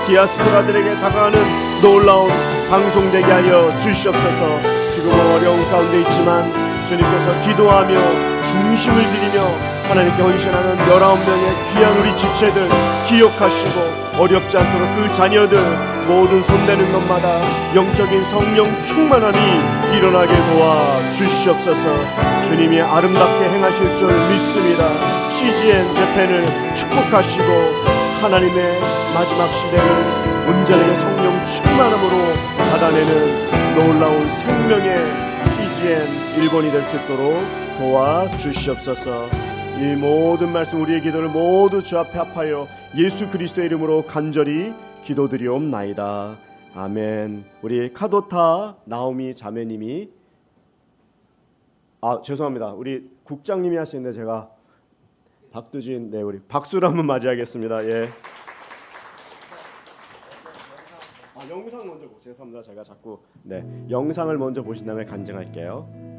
디아스포라들에게 다가가는 놀라운 방송 되게 하여 주시옵소서. 지금은 어려운 가운데 있지만 주님께서 기도하며 중심을 드리며 하나님께 헌신하는 19명의 귀한 우리 지체들 기억하시고, 어렵지 않도록 그 자녀들 모든 손대는 것마다 영적인 성령 충만함이 일어나게 도와 주시옵소서. 주님이 아름답게 행하실 줄 믿습니다. CGN 재팬을 축복하시고 하나님의 마지막 시대를 온전하게 성령 충만함으로 받아내는 놀라운 생명의 CGN 일본이 될 수 있도록 도와 주시옵소서. 이 모든 말씀, 우리의 기도를 모두 주 앞에 합하여 예수 그리스도의 이름으로 간절히 기도드리옵나이다. 아멘. 우리 카도타 나오미 자매님이, 죄송합니다. 우리 국장님이 하시는데 제가 박두진, 우리 박수로 한번 맞이하겠습니다. 예. 영상 먼저 보세요. 죄송합니다. 제가 자꾸 영상을 먼저 보신 다음에 간증할게요.